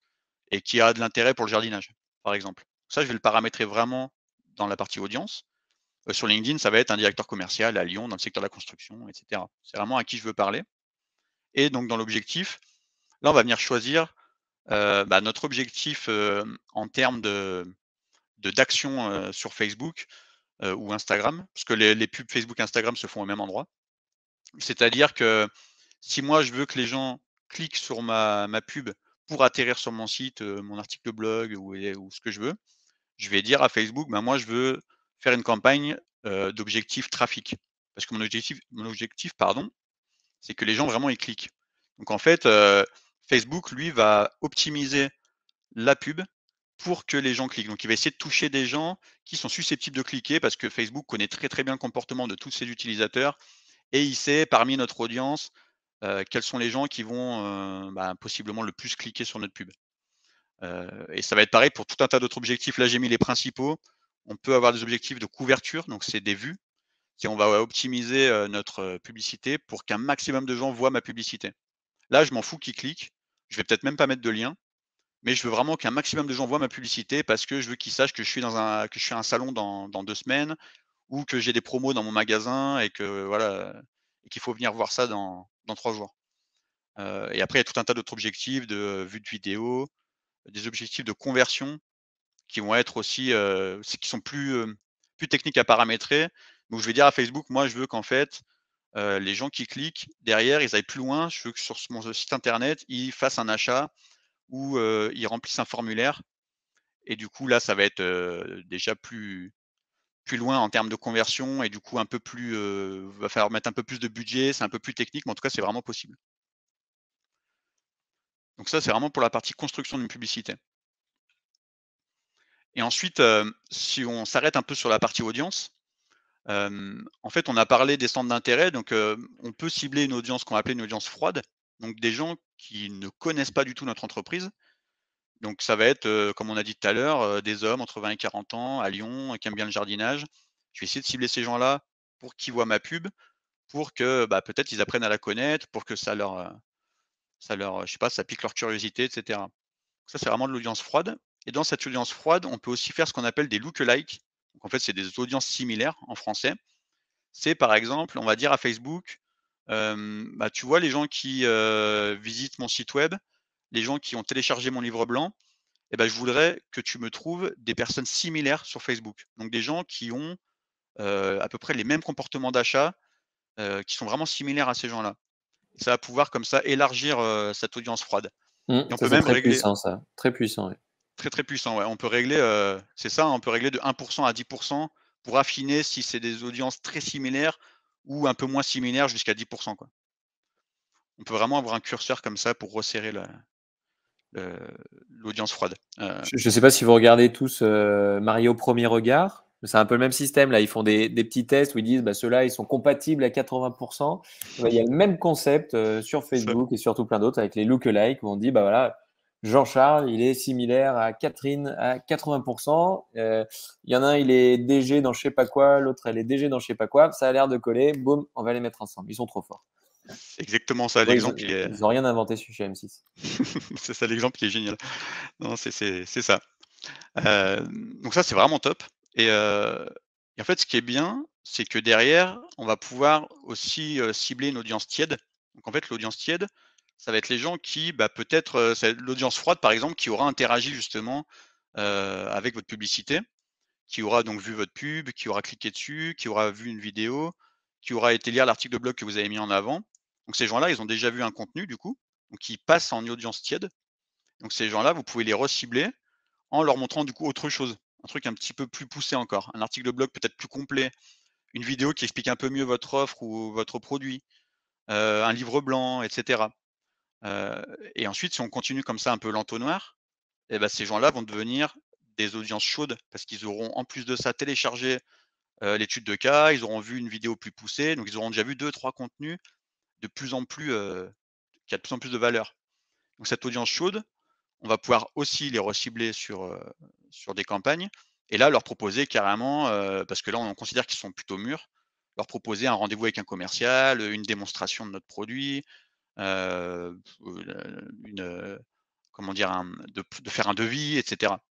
et qui a de l'intérêt pour le jardinage, par exemple. Ça, je vais le paramétrer vraiment dans la partie audience. Sur LinkedIn, ça va être un directeur commercial à Lyon dans le secteur de la construction et cetera. C'est vraiment à qui je veux parler et donc dans l'objectif, là, on va venir choisir, notre objectif, en termes d'action, sur Facebook, ou Instagram, parce que les pubs Facebook, Instagram se font au même endroit. C'est-à-dire que si moi je veux que les gens cliquent sur ma pub pour atterrir sur mon site, mon article de blog ou ce que je vais dire à Facebook: «Ben, moi je veux faire une campagne, d'objectif trafic». Parce que mon objectif, pardon, c'est que les gens vraiment ils cliquent. Donc en fait, Facebook lui va optimiser la pub pour que les gens cliquent. Donc il va essayer de toucher des gens qui sont susceptibles de cliquer parce que Facebook connaît très, très bien le comportement de tous ses utilisateurs et il sait parmi notre audience, quels sont les gens qui vont, possiblement le plus cliquer sur notre pub. Et ça va être pareil pour tout un tas d'autres objectifs. Là, j'ai mis les principaux. On peut avoir des objectifs de couverture, donc c'est des vues. C'est on va optimiser, notre, publicité pour qu'un maximum de gens voient ma publicité. Là, je m'en fous qu'ils cliquent. Je vais peut-être même pas mettre de lien, mais je veux vraiment qu'un maximum de gens voient ma publicité parce que je veux qu'ils sachent que je suis à un salon dans 2 semaines ou que j'ai des promos dans mon magasin et que voilà, et qu'il faut venir voir ça dans 3 jours. Et après, il y a tout un tas d'autres objectifs de vue de vidéo, des objectifs de conversion qui vont être aussi, c'est qui sont plus techniques à paramétrer. Donc je vais dire à Facebook: «Moi, je veux qu'en fait, les gens qui cliquent derrière, ils aillent plus loin. Je veux que sur mon site internet, ils fassent un achat ou, ils remplissent un formulaire» et du coup, là, ça va être, déjà plus loin en termes de conversion et du coup un peu plus, va falloir mettre un peu plus de budget, c'est un peu plus technique, mais en tout cas, c'est vraiment possible. Donc ça, c'est vraiment pour la partie construction d'une publicité. Et ensuite, si on s'arrête un peu sur la partie audience, en fait, on a parlé des centres d'intérêt, donc on peut cibler une audience qu'on va appeler une audience froide, donc des gens qui ne connaissent pas du tout notre entreprise. Donc ça va être, comme on a dit tout à l'heure, des hommes entre 20 et 40 ans à Lyon, qui aiment bien le jardinage. Je vais essayer de cibler ces gens-là pour qu'ils voient ma pub, pour que, bah, peut-être ils apprennent à la connaître, pour que je sais pas, ça pique leur curiosité et cetera. Ça, c'est vraiment de l'audience froide et dans cette audience froide, on peut aussi faire ce qu'on appelle des look-alike. Donc en fait, c'est des audiences similaires en français. C'est par exemple, on va dire à Facebook, bah, tu vois les gens qui, visitent mon site web, les gens qui ont téléchargé mon livre blanc et ben je voudrais que tu me trouves des personnes similaires sur Facebook. Donc des gens qui ont, à peu près les mêmes comportements d'achat, qui sont vraiment similaires à ces gens-là. Ça va pouvoir comme ça élargir, cette audience froide et on Ça, peut c'est même très régler puissant, ça. Très puissant, oui. très, très puissant, ouais. On peut régler, c'est ça, hein, on peut régler de 1 à 10 pour affiner si c'est des audiences très similaires ou un peu moins similaires jusqu'à 10 quoi. On peut vraiment avoir un curseur comme ça pour resserrer le l'audience froide. Je ne sais pas si vous regardez tous Mario au premier regard. C'est un peu le même système. Là, ils font des petits tests où ils disent bah, ceux-là, ils sont compatibles à 80%. Bah, il y a le même concept sur Ça Facebook et surtout plein d'autres avec les lookalikes où on dit bah, voilà, Jean-Charles, il est similaire à Catherine à 80%. Il y en a un, il est DG dans je sais pas quoi, l'autre, elle est DG dans je sais pas quoi. Ça a l'air de coller. Boum, on va les mettre ensemble. Ils sont trop forts. c'est exactement ça Ouais, l'exemple, il est ils ont rien inventé chez M6. c'est ça l'exemple, il est génial. Non, c'est ça. Donc ça, c'est vraiment top et en fait, ce qui est bien, c'est que derrière, on va pouvoir aussi, cibler une audience tiède. Donc en fait, l'audience tiède, ça va être les gens qui, bah, peut-être, ça va être l'audience froide, par exemple, qui aura interagi justement, avec votre publicité, qui aura donc vu votre pub, qui aura cliqué dessus, qui aura vu une vidéo, qui aura été lire l'article de blog que vous avez mis en avant. Donc ces gens-là, ils ont déjà vu un contenu du coup, donc ils passent en audience tiède. Donc ces gens-là, vous pouvez les recibler en leur montrant du coup autre chose, un truc un petit peu plus poussé encore, un article de blog peut-être plus complet, une vidéo qui explique un peu mieux votre offre ou votre produit, un livre blanc et cetera. Heu et ensuite si on continue comme ça un peu l'entonnoir et bah, ces gens-là vont devenir des audiences chaudes parce qu'ils auront en plus de ça téléchargé, l'étude de cas, ils auront vu une vidéo plus poussée, donc ils auront déjà vu deux trois contenus de plus en plus, qui a de plus en plus de valeur. Donc cette audience chaude, on va pouvoir aussi les recibler sur des campagnes et là, leur proposer carrément, parce que là, on considère qu'ils sont plutôt mûrs, leur proposer un rendez-vous avec un commercial, une démonstration de notre produit, une, comment dire? De faire un devis et cetera.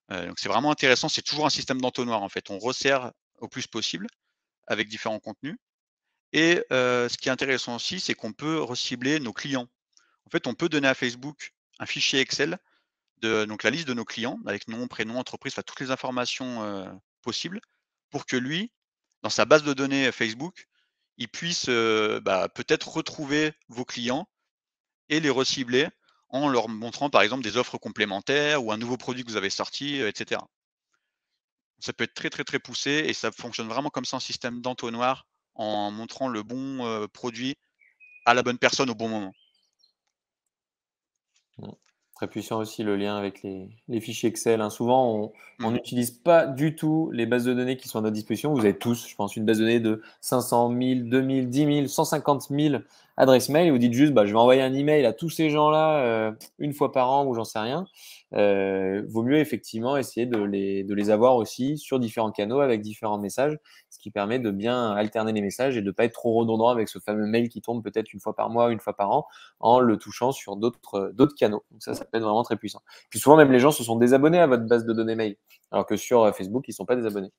Donc c'est vraiment intéressant, c'est toujours un système d'entonnoir, en fait. On resserre au plus possible avec différents contenus et ce qui est intéressant aussi, c'est qu'on peut recibler nos clients. En fait, on peut donner à Facebook un fichier Excel donc la liste de nos clients avec nom, prénom, entreprise, enfin toutes les informations, possibles pour que lui, dans sa base de données Facebook, il puisse, bah, peut-être retrouver vos clients et les recibler en leur montrant par exemple des offres complémentaires ou un nouveau produit que vous avez sorti, et cetera. Ça peut être très, très, très poussé et ça fonctionne vraiment comme ça en système d'entonnoir en montrant le bon, produit à la bonne personne au bon moment. Mmh. Très puissant aussi le lien avec les fichiers Excel, hein. Souvent, on Mmh. n'utilise pas du tout les bases de données qui sont à notre disposition. Vous avez tous, je pense, une base de données de 500 000, 2000, 10 000, 150 000 adresses mail. Et vous dites juste, bah, je vais envoyer un email à tous ces gens-là une fois par an ou j'en sais rien. Vaut mieux effectivement essayer de les avoir aussi sur différents canaux avec différents messages. ce qui permet de bien alterner les messages et de ne pas être trop redondant avec ce fameux mail qui tombe peut-être une fois par mois, une fois par an, en le touchant sur d'autres canaux. Donc ça peut être vraiment très puissant. Puis souvent, même les gens se sont désabonnés à votre base de données mail, alors que sur Facebook, ils ne sont pas désabonnés.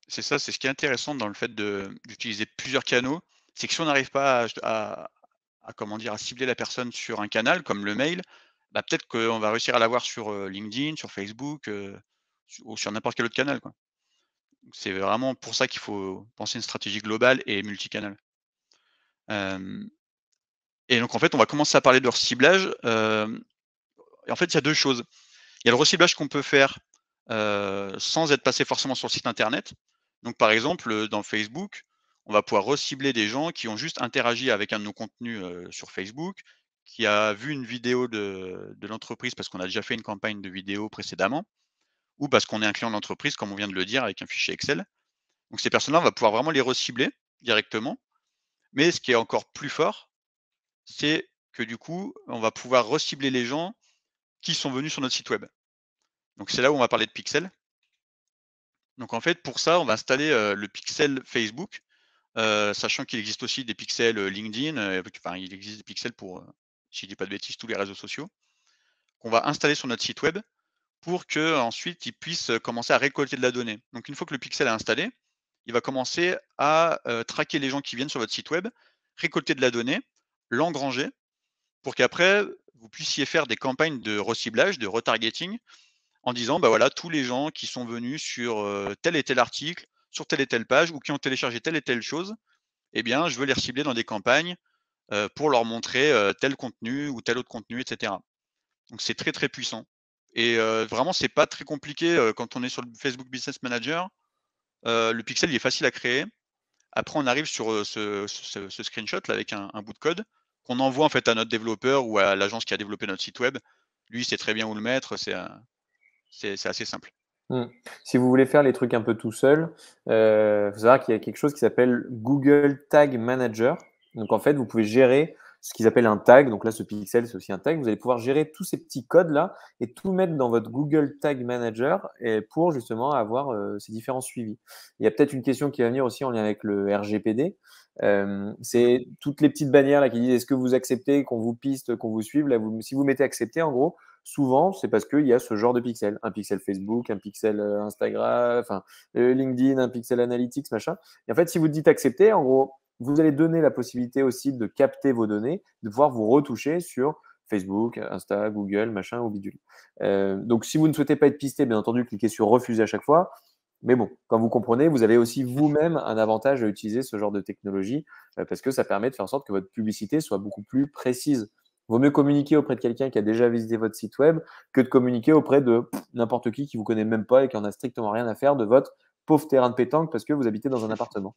C'est ça, c'est ce qui est intéressant dans le fait d'utiliser plusieurs canaux, c'est que si on n'arrive pas à comment dire? À cibler la personne sur un canal comme le mail, bah, peut-être qu'on va réussir à l'avoir sur, LinkedIn, sur Facebook, ou sur n'importe quel autre canal, quoi. Donc c'est vraiment pour ça qu'il faut penser une stratégie globale et multicanal. Hem et donc en fait, on va commencer à parler de leur ciblage, et en fait, il y a 2 choses. Il y a le reciblage qu'on peut faire, sans être passé forcément sur le site internet. Donc par exemple, dans Facebook, on va pouvoir recibler des gens qui ont juste interagi avec un de nos contenus, sur Facebook, qui a vu une vidéo de l'entreprise parce qu'on a déjà fait une campagne de vidéo précédemment, ou parce qu'on est un client de l'entreprise, comme on vient de le dire, avec un fichier Excel. Donc ces personnes-là, on va pouvoir vraiment les recibler directement. Mais ce qui est encore plus fort, c'est que du coup, on va pouvoir recibler les gens qui sont venus sur notre site web. Donc c'est là où on va parler de pixels. Donc en fait, pour ça, on va installer, le pixel Facebook, sachant qu'il existe aussi des pixels, LinkedIn, enfin, il existe des pixels pour, si je dis pas de bêtises, tous les réseaux sociaux, qu'on va installer sur notre site web pour qu'ensuite ils puissent, commencer à récolter de la donnée. Donc une fois que le pixel est installé, il va commencer à, traquer les gens qui viennent sur votre site web, récolter de la donnée, l'engranger pour qu'après vous puissiez faire des campagnes de reciblage, de retargeting en disant: «Bah, voilà, tous les gens qui sont venus sur, tel et tel article, sur telle et telle page ou qui ont téléchargé telle et telle chose, eh bien, je veux les recibler dans des campagnes, pour leur montrer, tel contenu ou tel autre contenu» et cetera. Donc c'est très, très puissant et vraiment c'est pas très compliqué, quand on est sur le Facebook Business Manager, le pixel il est facile à créer. Après on arrive sur, ce screenshot là avec un bout de code qu'on envoie en fait à notre développeur ou à l'agence qui a développé notre site web. Lui, il sait très bien où le mettre, c'est assez simple. Mmh. Si vous voulez faire les trucs un peu tout seul, faut savoir qu'il y a quelque chose qui s'appelle Google Tag Manager. Donc en fait, vous pouvez gérer ce qu'ils appellent un tag. Donc là, ce pixel, c'est aussi un tag. Vous allez pouvoir gérer tous ces petits codes-là et tout mettre dans votre Google Tag Manager et pour justement avoir ces différents suivis. Il y a peut-être une question qui va venir aussi en lien avec le RGPD. Mmh. C'est toutes les petites bannières là qui disent est-ce que vous acceptez qu'on vous piste, qu'on vous suive. Là, si vous mettez accepter, en gros, souvent, c'est parce qu'il y a ce genre de pixel. Un pixel Facebook, un pixel Instagram, enfin LinkedIn, un pixel Analytics, machin. Et en fait, si vous dites accepter, en gros, vous allez donner la possibilité aussi de capter vos données, de pouvoir vous retoucher sur Facebook, Insta, Google, machin ou bidule. Donc, si vous ne souhaitez pas être pisté, bien entendu, cliquez sur refuser à chaque fois. Mais bon, comme vous comprenez, vous avez aussi vous-même un avantage à utiliser ce genre de technologie parce que ça permet de faire en sorte que votre publicité soit beaucoup plus précise. Vaut mieux communiquer auprès de quelqu'un qui a déjà visité votre site web que de communiquer auprès de n'importe qui vous connaît même pas et qui en a strictement rien à faire de votre pauvre terrain de pétanque parce que vous habitez dans un appartement.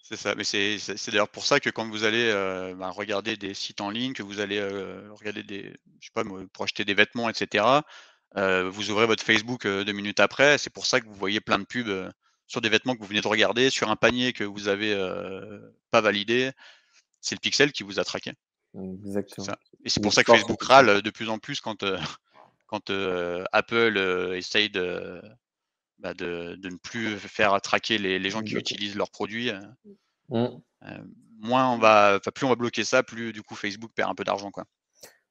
C'est ça, mais c'est d'ailleurs pour ça que quand vous allez, regarder des sites en ligne, que vous allez, regarder des je sais pas moi, pour acheter des vêtements et cetera, vous ouvrez votre Facebook, 2 minutes après, c'est pour ça que vous voyez plein de pubs, sur des vêtements que vous venez de regarder, sur un panier que vous avez, pas validé. C'est le pixel qui vous a traqué, c'est Exactement. ça et c'est Il pour vous ça que force Facebook effectivement. râle, de plus en plus quand, quand, Apple, essaye de ne plus faire traquer les gens qui utilisent leurs produits, Mm. moins on va enfin, plus on va bloquer ça, plus du coup Facebook perd un peu d'argent, quoi.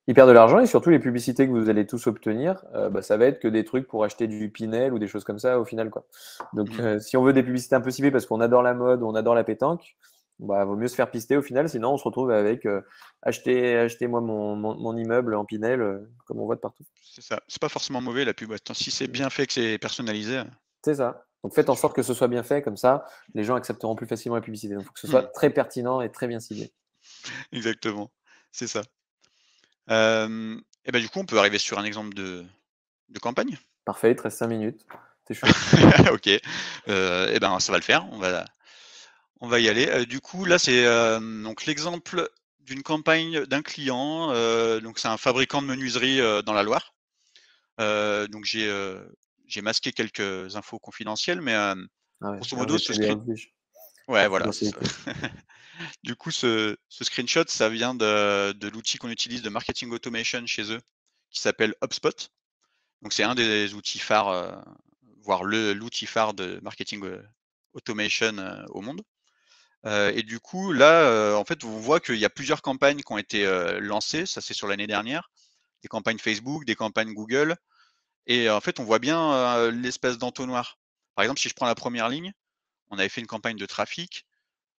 Ils perdent de l'argent et surtout les publicités que vous allez tous obtenir, ça va être que des trucs pour acheter du Pinel ou des choses comme ça au final, quoi. Donc, Mmh. si on veut des publicités un peu ciblées parce qu'on adore la mode ou on adore la pétanque, bah, vaut mieux se faire pister au final, sinon on se retrouve avec achetez-moi mon immeuble en Pinel, comme on voit de partout. C'est ça. C'est pas forcément mauvais la pub, attends, si c'est bien fait, que c'est personnalisé, C'est ça. Donc faites c'est en sorte super. que ce soit bien fait, comme ça les gens accepteront plus facilement la publicité. Donc il faut que ce soit Mmh. très pertinent et très bien ciblé. Exactement, c'est ça. Et bah, du coup, on peut arriver sur un exemple de campagne? Parfait, il te reste 5 minutes. Tu chaud? OK, et ben, ça va le faire, on va y aller. Du coup, là, c'est, donc l'exemple d'une campagne d'un client, donc c'est un fabricant de menuiserie, dans la Loire. Donc j'ai masqué quelques infos confidentielles, mais, Ah ouais, grosso modo, ce RGPD screen oblige. ouais, voilà, c'est ça. Confidentialité. Du coup, ce screenshot, ça vient de l'outil qu'on utilise de marketing automation chez eux, qui s'appelle HubSpot. Donc c'est un des outils phares, voire l'outil phare de marketing, automation au monde. Et du coup, là, en fait, on voit qu'il y a plusieurs campagnes qui ont été lancées. Ça, c'est sur l'année dernière. Des campagnes Facebook, des campagnes Google. Et en fait, on voit bien l'espèce d'entonnoir. Par exemple, si je prends la première ligne, on avait fait une campagne de trafic.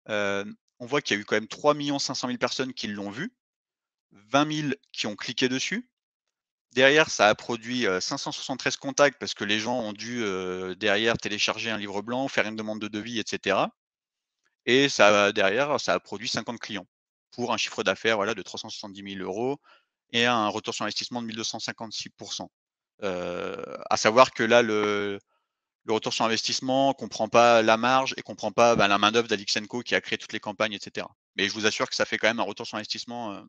On voit qu'il y a eu quand même 3 500 000 personnes qui l'ont vu, 20 000 qui ont cliqué dessus. Derrière, ça a produit 573 contacts parce que les gens ont dû derrière télécharger un livre blanc, faire une demande de devis, etc. Et derrière, ça a produit 50 clients pour un chiffre d'affaires voilà, de 370 000 euros et un retour sur investissement de 1256 à savoir que là, le retour sur investissement ne comprend pas la marge et comprend pas la main-d'œuvre d'Alix & Co qui a créé toutes les campagnes, etc. Mais je vous assure que ça fait quand même un retour sur investissement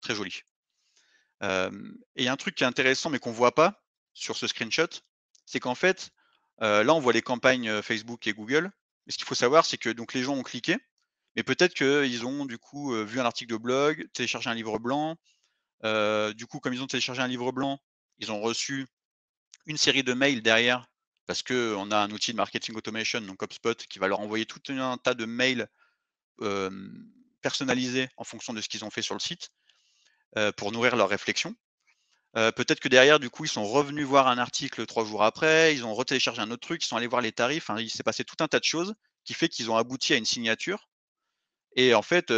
très joli. Et un truc qui est intéressant mais qu'on ne voit pas sur ce screenshot, c'est qu'en fait, là, on voit les campagnes Facebook et Google. Mais ce qu'il faut savoir, c'est que donc les gens ont cliqué, mais peut-être qu'ils ont du coup vu un article de blog, téléchargé un livre blanc. Du coup, comme ils ont téléchargé un livre blanc, ils ont reçu une série de mails derrière, parce qu'on a un outil de marketing automation, donc HubSpot, qui va leur envoyer tout un tas de mails personnalisés en fonction de ce qu'ils ont fait sur le site, pour nourrir leur réflexion. Peut-être que derrière, du coup, ils sont revenus voir un article 3 jours après, ils ont retéléchargé un autre truc, ils sont allés voir les tarifs, il s'est passé tout un tas de choses qui fait qu'ils ont abouti à une signature. Et en fait,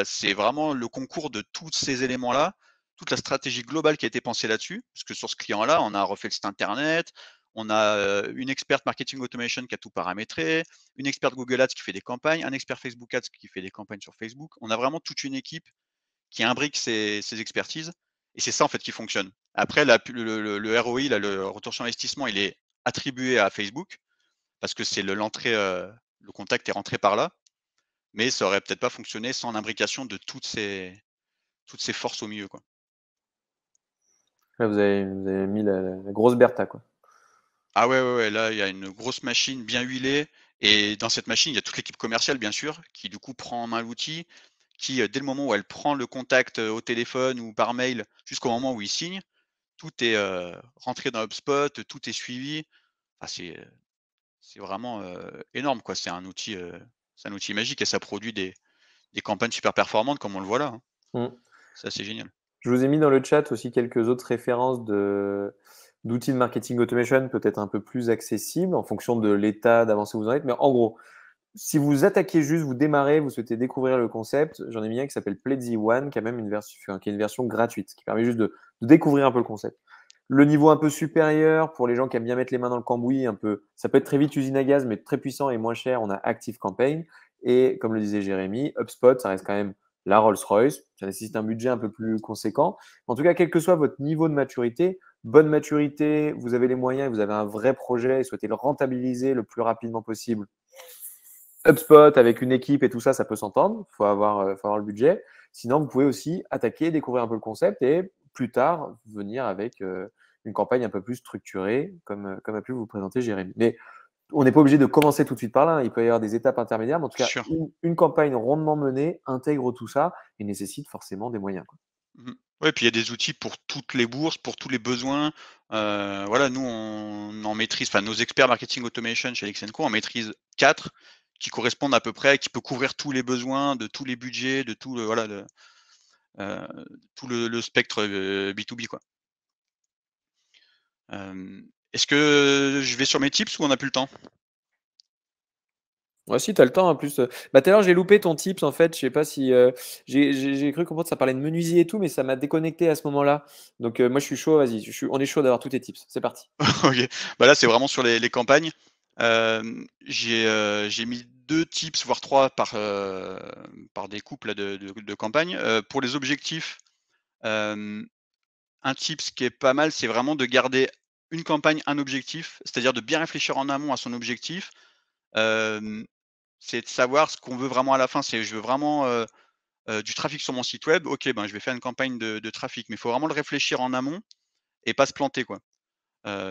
c'est vraiment le concours de tous ces éléments-là, toute la stratégie globale qui a été pensée là-dessus. Parce que sur ce client-là, on a refait le site internet, on a une experte marketing automation qui a tout paramétré, une experte Google Ads qui fait des campagnes, un expert Facebook Ads qui fait des campagnes sur Facebook. On a vraiment toute une équipe qui imbrique ces expertises. Et c'est ça en fait qui fonctionne. Après, le ROI, là, le retour sur investissement, il est attribué à Facebook parce que c'est l'entrée, le contact est rentré par là. Mais ça aurait peut-être pas fonctionné sans l'imbrication de toutes ces forces au milieu, quoi. Là, vous avez mis la grosse Bertha, quoi. Ah ouais, ouais, ouais, là, il y a une grosse machine bien huilée et dans cette machine, il y a toute l'équipe commerciale, bien sûr, qui du coup prend en main l'outil, qui, dès le moment où elle prend le contact, au téléphone ou par mail jusqu'au moment où il signe, tout est, rentré dans HubSpot, tout est suivi. Ah c'est vraiment, énorme, quoi. C'est un outil magique et ça produit des campagnes super performantes comme on le voit là, hein. Mm. C'est assez génial. Je vous ai mis dans le chat aussi quelques autres références d'outils de marketing automation peut-être un peu plus accessibles en fonction de l'état d'avancée où vous en êtes. Mais en gros, si vous attaquez juste, vous démarrez, vous souhaitez découvrir le concept, j'en ai mis un qui s'appelle Pledzi One, qui a même une version, qui est une version gratuite, qui permet juste de découvrir un peu le concept. Le niveau un peu supérieur, pour les gens qui aiment bien mettre les mains dans le cambouis, un peu, ça peut être très vite usine à gaz, mais très puissant et moins cher. On a Active Campaign. Et comme le disait Jérémy, HubSpot, ça reste quand même la Rolls-Royce. Ça nécessite un budget un peu plus conséquent. En tout cas, quel que soit votre niveau de maturité, bonne maturité, vous avez les moyens, vous avez un vrai projet et souhaitez le rentabiliser le plus rapidement possible. HubSpot avec une équipe et tout ça, ça peut s'entendre. Faut avoir le budget. Sinon, vous pouvez aussi attaquer, découvrir un peu le concept et plus tard venir avec une campagne un peu plus structurée, comme a pu vous présenter Jérémy. Mais on n'est pas obligé de commencer tout de suite par là. Il peut y avoir des étapes intermédiaires. Mais en tout cas, Sûr. une campagne rondement menée intègre tout ça et nécessite forcément des moyens, quoi. Mmh. Ouais, puis il y a des outils pour toutes les bourses, pour tous les besoins. Voilà, nous, on en maîtrise, enfin, nos experts marketing automation chez Alexenco en maîtrisent 4 qui correspondent à peu près, qui peut couvrir tous les besoins de tous les budgets, de tout le voilà, heu, tout le spectre, B2B, quoi. Est-ce que je vais sur mes tips ou on n'a plus le temps? Ouais, si, tu as le temps en plus. Bah, tout à l'heure, j'ai loupé ton tips en fait. Je sais pas si j'ai cru comprendre que ça parlait de menuisier et tout, mais ça m'a déconnecté à ce moment-là. Donc, moi, je suis chaud. Vas-y, on est chaud d'avoir tous tes tips. C'est parti. OK. Bah, là, c'est vraiment sur les campagnes. J'ai mis 2 tips, voire 3 par des couples là de campagnes. Pour les objectifs, hem, un tips qui est pas mal, c'est vraiment de garder une campagne, un objectif, c'est-à-dire de bien réfléchir en amont à son objectif. Hem, c'est de savoir ce qu'on veut vraiment à la fin. C'est: «Je veux vraiment, du trafic sur mon site web». OK, ben, je vais faire une campagne de trafic, mais il faut vraiment le réfléchir en amont et pas se planter, quoi.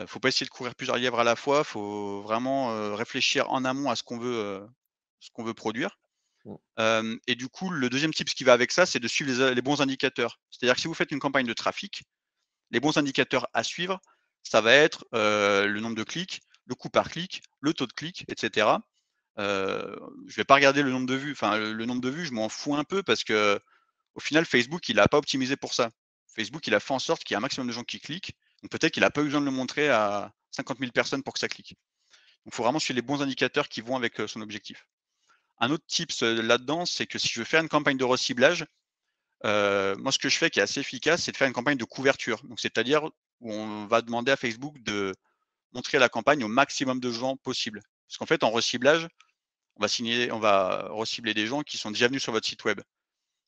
Faut pas essayer de courir plusieurs lièvres à la fois, faut vraiment, réfléchir en amont à ce qu'on veut produire. Mm. Et du coup, le deuxième tip, ce qui va avec ça, c'est de suivre les bons indicateurs. C'est-à-dire que si vous faites une campagne de trafic, les bons indicateurs à suivre, ça va être, le nombre de clics, le coût par clic, le taux de clic et cetera. je vais pas regarder le nombre de vues. Enfin, le nombre de vues, je m'en fous un peu parce que au final, Facebook, il a pas optimisé pour ça. Facebook, il a fait en sorte qu'il y ait un maximum de gens qui cliquent. Donc peut-être qu'il a pas eu besoin de le montrer à 50 000 personnes pour que ça clique. Donc il faut vraiment suivre les bons indicateurs qui vont avec, son objectif. Un autre tips, là-dedans, c'est que si je veux faire une campagne de reciblage, moi ce que je fais qui est assez efficace, c'est de faire une campagne de couverture. Donc c'est-à-dire où on va demander à Facebook de montrer la campagne au maximum de gens possible. Parce qu'en fait, en reciblage, on va recibler des gens qui sont déjà venus sur votre site web.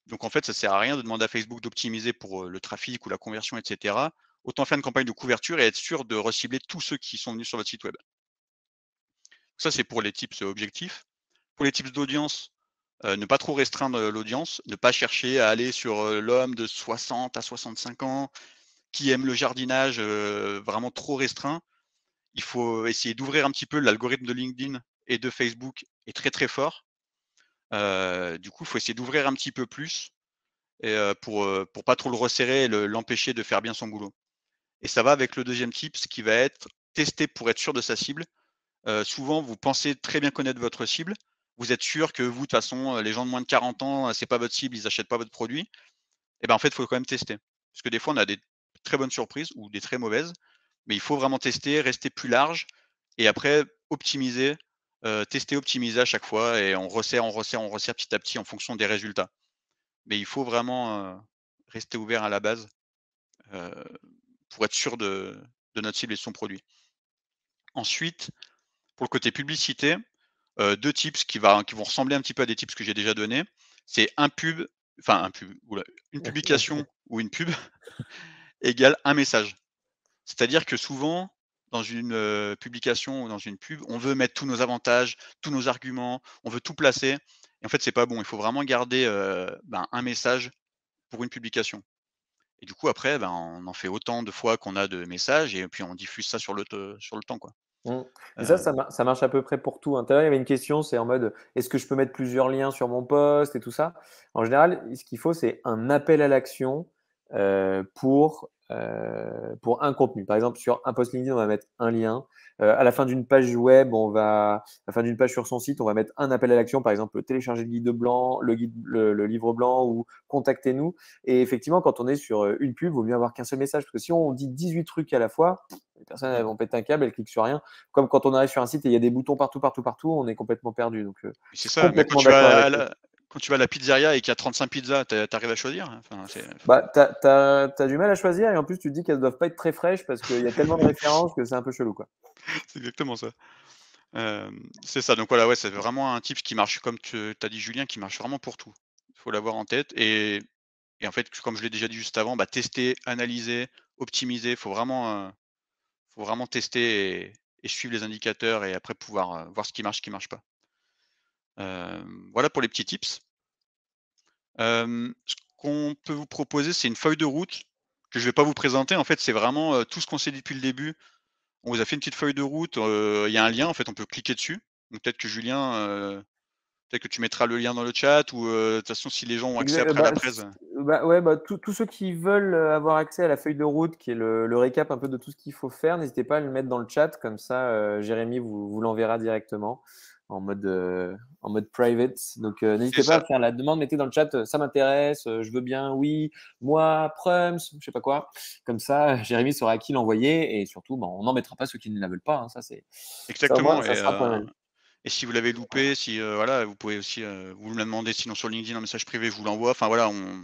Donc en fait, ça sert à rien de demander à Facebook d'optimiser pour, le trafic ou la conversion et cetera. Autant faire une campagne de couverture et être sûr de recibler tous ceux qui sont venus sur votre site web. Ça, c'est pour les tips, objectifs. Pour les tips d'audience, ne pas trop restreindre, l'audience, ne pas chercher à aller sur, l'homme de 60 à 65 ans qui aime le jardinage, vraiment trop restreint. Il faut essayer d'ouvrir un petit peu. L'algorithme de LinkedIn et de Facebook est très, très fort. Du coup, il faut essayer d'ouvrir un petit peu plus et pour pas trop le resserrer et l'empêcher de faire bien son boulot. Et ça va avec le deuxième tip, ce qui va être tester pour être sûr de sa cible. Souvent, vous pensez très bien connaître votre cible. Vous êtes sûr que vous, de toute façon, les gens de moins de 40 ans, c'est pas votre cible, ils achètent pas votre produit. Et ben, en fait, il faut quand même tester. Parce que des fois, on a des très bonnes surprises ou des très mauvaises, mais il faut vraiment tester, rester plus large et après optimiser, tester, optimiser à chaque fois et on resserre, on resserre, on resserre petit à petit en fonction des résultats. Mais il faut vraiment, rester ouvert à la base, heu, pour être sûr de notre cible et de son produit. Ensuite, pour le côté publicité, 2 tips qui vont ressembler un petit peu à des tips que j'ai déjà donnés. C'est un pub, ouh une publication ou une pub égale un message. C'est-à-dire que souvent, dans une, publication ou dans une pub, on veut mettre tous nos avantages, tous nos arguments, on veut tout placer et en fait, c'est pas bon. Il faut vraiment garder, un message pour une publication et du coup après, on en fait autant de fois qu'on a de messages et puis on diffuse ça sur le temps, quoi. Mmh. Mais ça, Heu, ça marche à peu près pour tout, hein. Tout à l'heure, il y avait une question, c'est en mode, est-ce que je peux mettre plusieurs liens sur mon post et tout ça? En général, ce qu'il faut, c'est un appel à l'action, pour un contenu. Par exemple, sur un post LinkedIn, on va mettre un lien. À la fin d'une page web, à la fin d'une page sur son site, on va mettre un appel à l'action, par exemple, télécharger le guide blanc, le livre blanc ou contactez-nous. Et effectivement, quand on est sur, une pub, il vaut mieux avoir qu'un seul message parce que si on dit 18 trucs à la fois, les personnes, elles mmh, vont péter un câble, elles cliquent sur rien. Comme quand on arrive sur un site et il y a des boutons partout, partout, partout, on est complètement perdu. Donc, mais je c'est suis ça, mais complètement d'accord avec toi. quand tu vas à la pizzeria et qu'il y a 35 pizzas, tu arrives à choisir? Enfin, c'est Bah, tu as du mal à choisir et en plus, tu te dis qu'elles doivent pas être très fraîches parce qu'il y a tellement de références que c'est un peu chelou, quoi. c'est exactement ça. C'est ça, donc voilà, ouais, c'est vraiment un tips qui marche comme tu as dit Julien, qui marche vraiment pour tout. Il faut l'avoir en tête et en fait, comme je l'ai déjà dit juste avant, tester, analyser, optimiser. Faut vraiment tester et suivre les indicateurs et après pouvoir, voir ce qui marche pas. Voilà pour les petits tips. Ce qu'on peut vous proposer, c'est une feuille de route que je vais pas vous présenter. En fait, c'est vraiment, tout ce qu'on s'est dit depuis le début. On vous a fait une petite feuille de route, il y a un lien, en fait, on peut cliquer dessus. Donc peut-être que Julien, peut-être que tu mettras le lien dans le chat ou, de toute façon, si les gens ont accès après à la presse, Ouais, tous ceux qui veulent avoir accès à la feuille de route, qui est le récap un peu de tout ce qu'il faut faire, n'hésitez pas à le mettre dans le chat, comme ça, Jérémy vous l'enverra directement en mode private. Donc, c'est n'hésitez pas à ça, faire la demande, mettez dans le chat, ça m'intéresse, je veux bien, oui, moi, Prums, je sais pas quoi. Comme ça, Jérémy saura à qui l'envoyer et surtout, on n'en mettra pas ceux qui ne la veulent pas, hein. Ça au moins, exactement ça sera pas mal. et si vous l'avez loupé, si, voilà, vous pouvez aussi, vous me la demander sinon sur LinkedIn en message privé, je vous l'envoie. Enfin voilà, on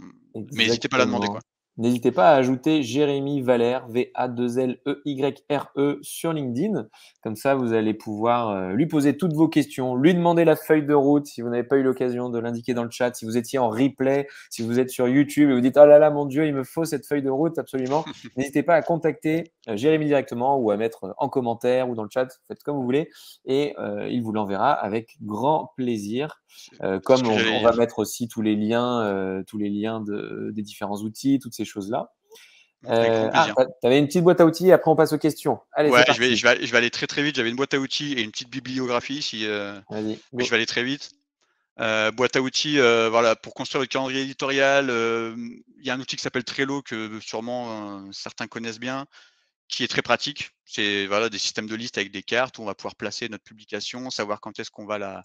mais n'hésitez pas à la demander, quoi. Exactement. N'hésitez pas à ajouter Jérémy Valère, Valeyre, sur LinkedIn. Comme ça, vous allez pouvoir lui poser toutes vos questions, lui demander la feuille de route si vous n'avez pas eu l'occasion de l'indiquer dans le chat, si vous étiez en replay, si vous êtes sur YouTube et vous dites oh là là, mon Dieu, il me faut cette feuille de route absolument. N'hésitez pas à contacter Jérémy directement ou à mettre en commentaire ou dans le chat, faites comme vous voulez et il vous l'enverra avec grand plaisir. C'est ce Comme que j'allais on va dire. mettre aussi tous les liens des différents outils, toutes ces choses-là. Avec grand plaisir. Tu avais une petite boîte à outils, après on passe aux questions. Allez, Ouais, c'est parti. je vais aller très, très vite. J'avais une boîte à outils et une petite bibliographie si, Vas-y, mais je go. vais aller très vite. Boîte à outils, voilà, pour construire le calendrier éditorial, il y a un outil qui s'appelle Trello que sûrement, certains connaissent bien, qui est très pratique. C'est voilà, des systèmes de liste avec des cartes où on va pouvoir placer notre publication, savoir quand est-ce qu'on va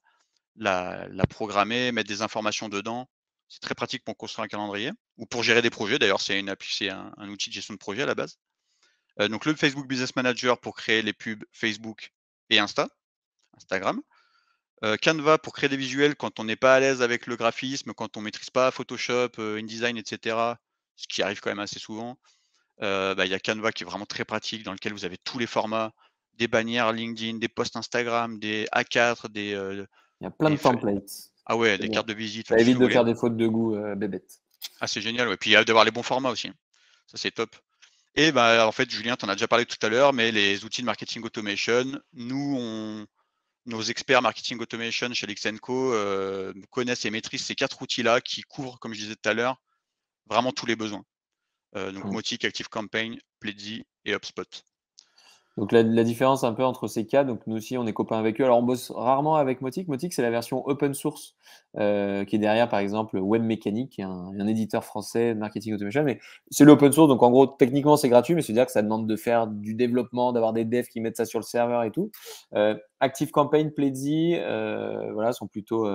la programmer, mettre des informations dedans. C'est très pratique pour construire un calendrier ou pour gérer des projets. D'ailleurs, c'est un outil de gestion de projet à la base. Donc le Facebook Business Manager pour créer les pubs Facebook et Instagram. Canva pour créer des visuels quand on n'est pas à l'aise avec le graphisme, quand on maîtrise pas Photoshop, InDesign et cetera, ce qui arrive quand même assez souvent. Il y a Canva qui est vraiment très pratique, dans lequel vous avez tous les formats, des bannières LinkedIn, des posts Instagram, des A4, Il y a plein des de feuilles templates. ah ouais, C'est des bien. cartes de visite, enfin Ça tout ce que évite vous de voulez. faire des fautes de goût bébêtes. Ah c'est génial, ouais, puis d'avoir les bons formats aussi. Ça c'est top. Et en fait, Julien, tu en as déjà parlé tout à l'heure, mais les outils de marketing automation, nos experts marketing automation chez Lexenco connaissent et maîtrisent ces 4 outils-là qui couvrent, comme je disais tout à l'heure, vraiment tous les besoins. Donc Mm. Mautic, ActiveCampaign, Pledzi et HubSpot. Donc la différence un peu entre ces cas, donc nous aussi on est copains avec eux. Alors on bosse rarement avec Mautic. Mautic c'est la version open source qui est derrière par exemple Webmecanic, qui est un éditeur français de marketing automation. Mais c'est l'open source, donc en gros techniquement c'est gratuit, mais c'est-à-dire que ça demande de faire du développement, d'avoir des devs qui mettent ça sur le serveur et tout. ActiveCampaign, Pledzi, voilà, sont plutôt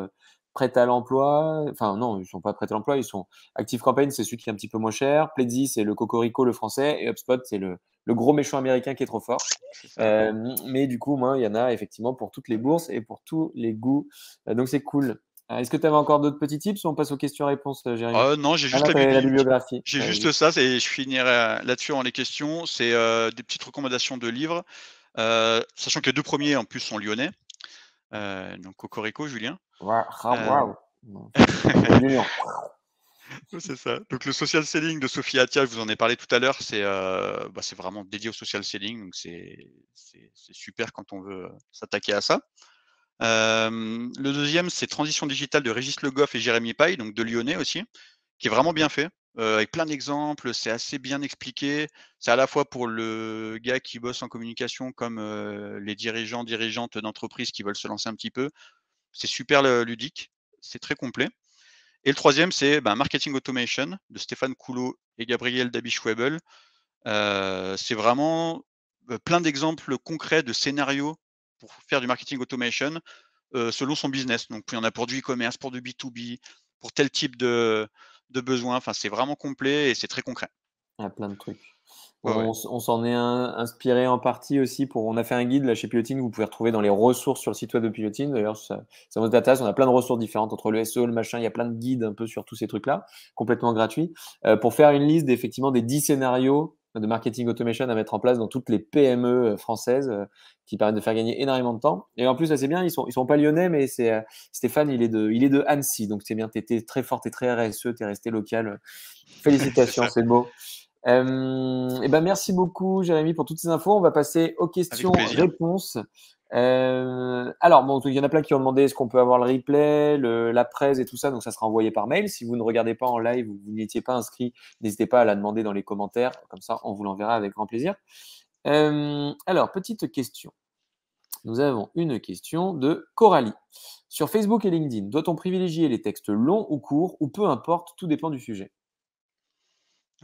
prêts à l'emploi. Enfin non, ils sont pas prêts à l'emploi, ils sont ActiveCampaign c'est celui qui est un petit peu moins cher. Pledzi c'est le Cocorico le français et HubSpot c'est le gros méchant américain qui est trop fort. C'est ça. Mais du coup, moi, il y en a effectivement pour toutes les bourses et pour tous les goûts. Donc, c'est cool. Est-ce que tu avais encore d'autres petits tips ou on passe aux questions-réponses, Jérémy? Non, j'ai Ah juste non, tu avais la bibliographie. j'ai juste Vas-y. ça, et je finirai là-dessus en les questions. C'est des petites recommandations de livres, sachant que les 2 premiers en plus sont lyonnais, donc Cocorico, Julien. Heu, Waouh. Le Lyon. ouais, c'est ça. Donc le social selling de Sophie Attia, je vous en ai parlé tout à l'heure, c'est vraiment dédié au social selling, donc c'est super quand on veut s'attaquer à ça. Le deuxième, c'est Transition digitale de Régis Le Goff et Jérémy Paille, donc 2 lyonnais aussi, qui est vraiment bien fait, avec plein d'exemples, c'est assez bien expliqué. C'est à la fois pour le gars qui bosse en communication comme, les dirigeantes d'entreprises qui veulent se lancer un petit peu. C'est super ludique, c'est très complet. Et le troisième, c'est, Marketing Automation de Stéphane Coulot et Gabriel Dabisch-Webel. C'est vraiment, plein d'exemples concrets de scénarios pour faire du marketing automation, selon son business. Donc il y en a pour du e-commerce, pour du B2B, pour tel type de besoin. Enfin, c'est vraiment complet et c'est très concret. Il y a plein de trucs. Ouais, ouais. On s'en est inspiré en partie aussi pour. On a fait un guide là chez Pilotine que vous pouvez retrouver dans les ressources sur le site web de Pilotine. D'ailleurs, ça vous intéresse. On a plein de ressources différentes entre le SEO, le machin. Il y a plein de guides un peu sur tous ces trucs-là, complètement gratuits, pour faire une liste effectivement des 10 scénarios de marketing automation à mettre en place dans toutes les PME françaises qui permettent de faire gagner énormément de temps. Et en plus, là, c'est bien, ils sont pas lyonnais, mais c'est Stéphane, il est de Annecy. Donc, c'est bien, tu étais très fort, tu es très RSE, tu es resté local. C'est Félicitations, ça, c'est beau. Eh ben, merci beaucoup, Jérémy, pour toutes ces infos. On va passer aux avec plaisir. questions-réponses. Alors, bon, il y en a plein qui ont demandé est-ce qu'on peut avoir le replay, la presse et tout ça. Donc, ça sera envoyé par mail. Si vous ne regardez pas en live ou vous n'étiez pas inscrit, n'hésitez pas à la demander dans les commentaires. Comme ça, on vous l'enverra avec grand plaisir. Alors, petite question. Nous avons une question de Coralie. Sur Facebook et LinkedIn, doit-on privilégier les textes longs ou courts ou peu importe, tout dépend du sujet?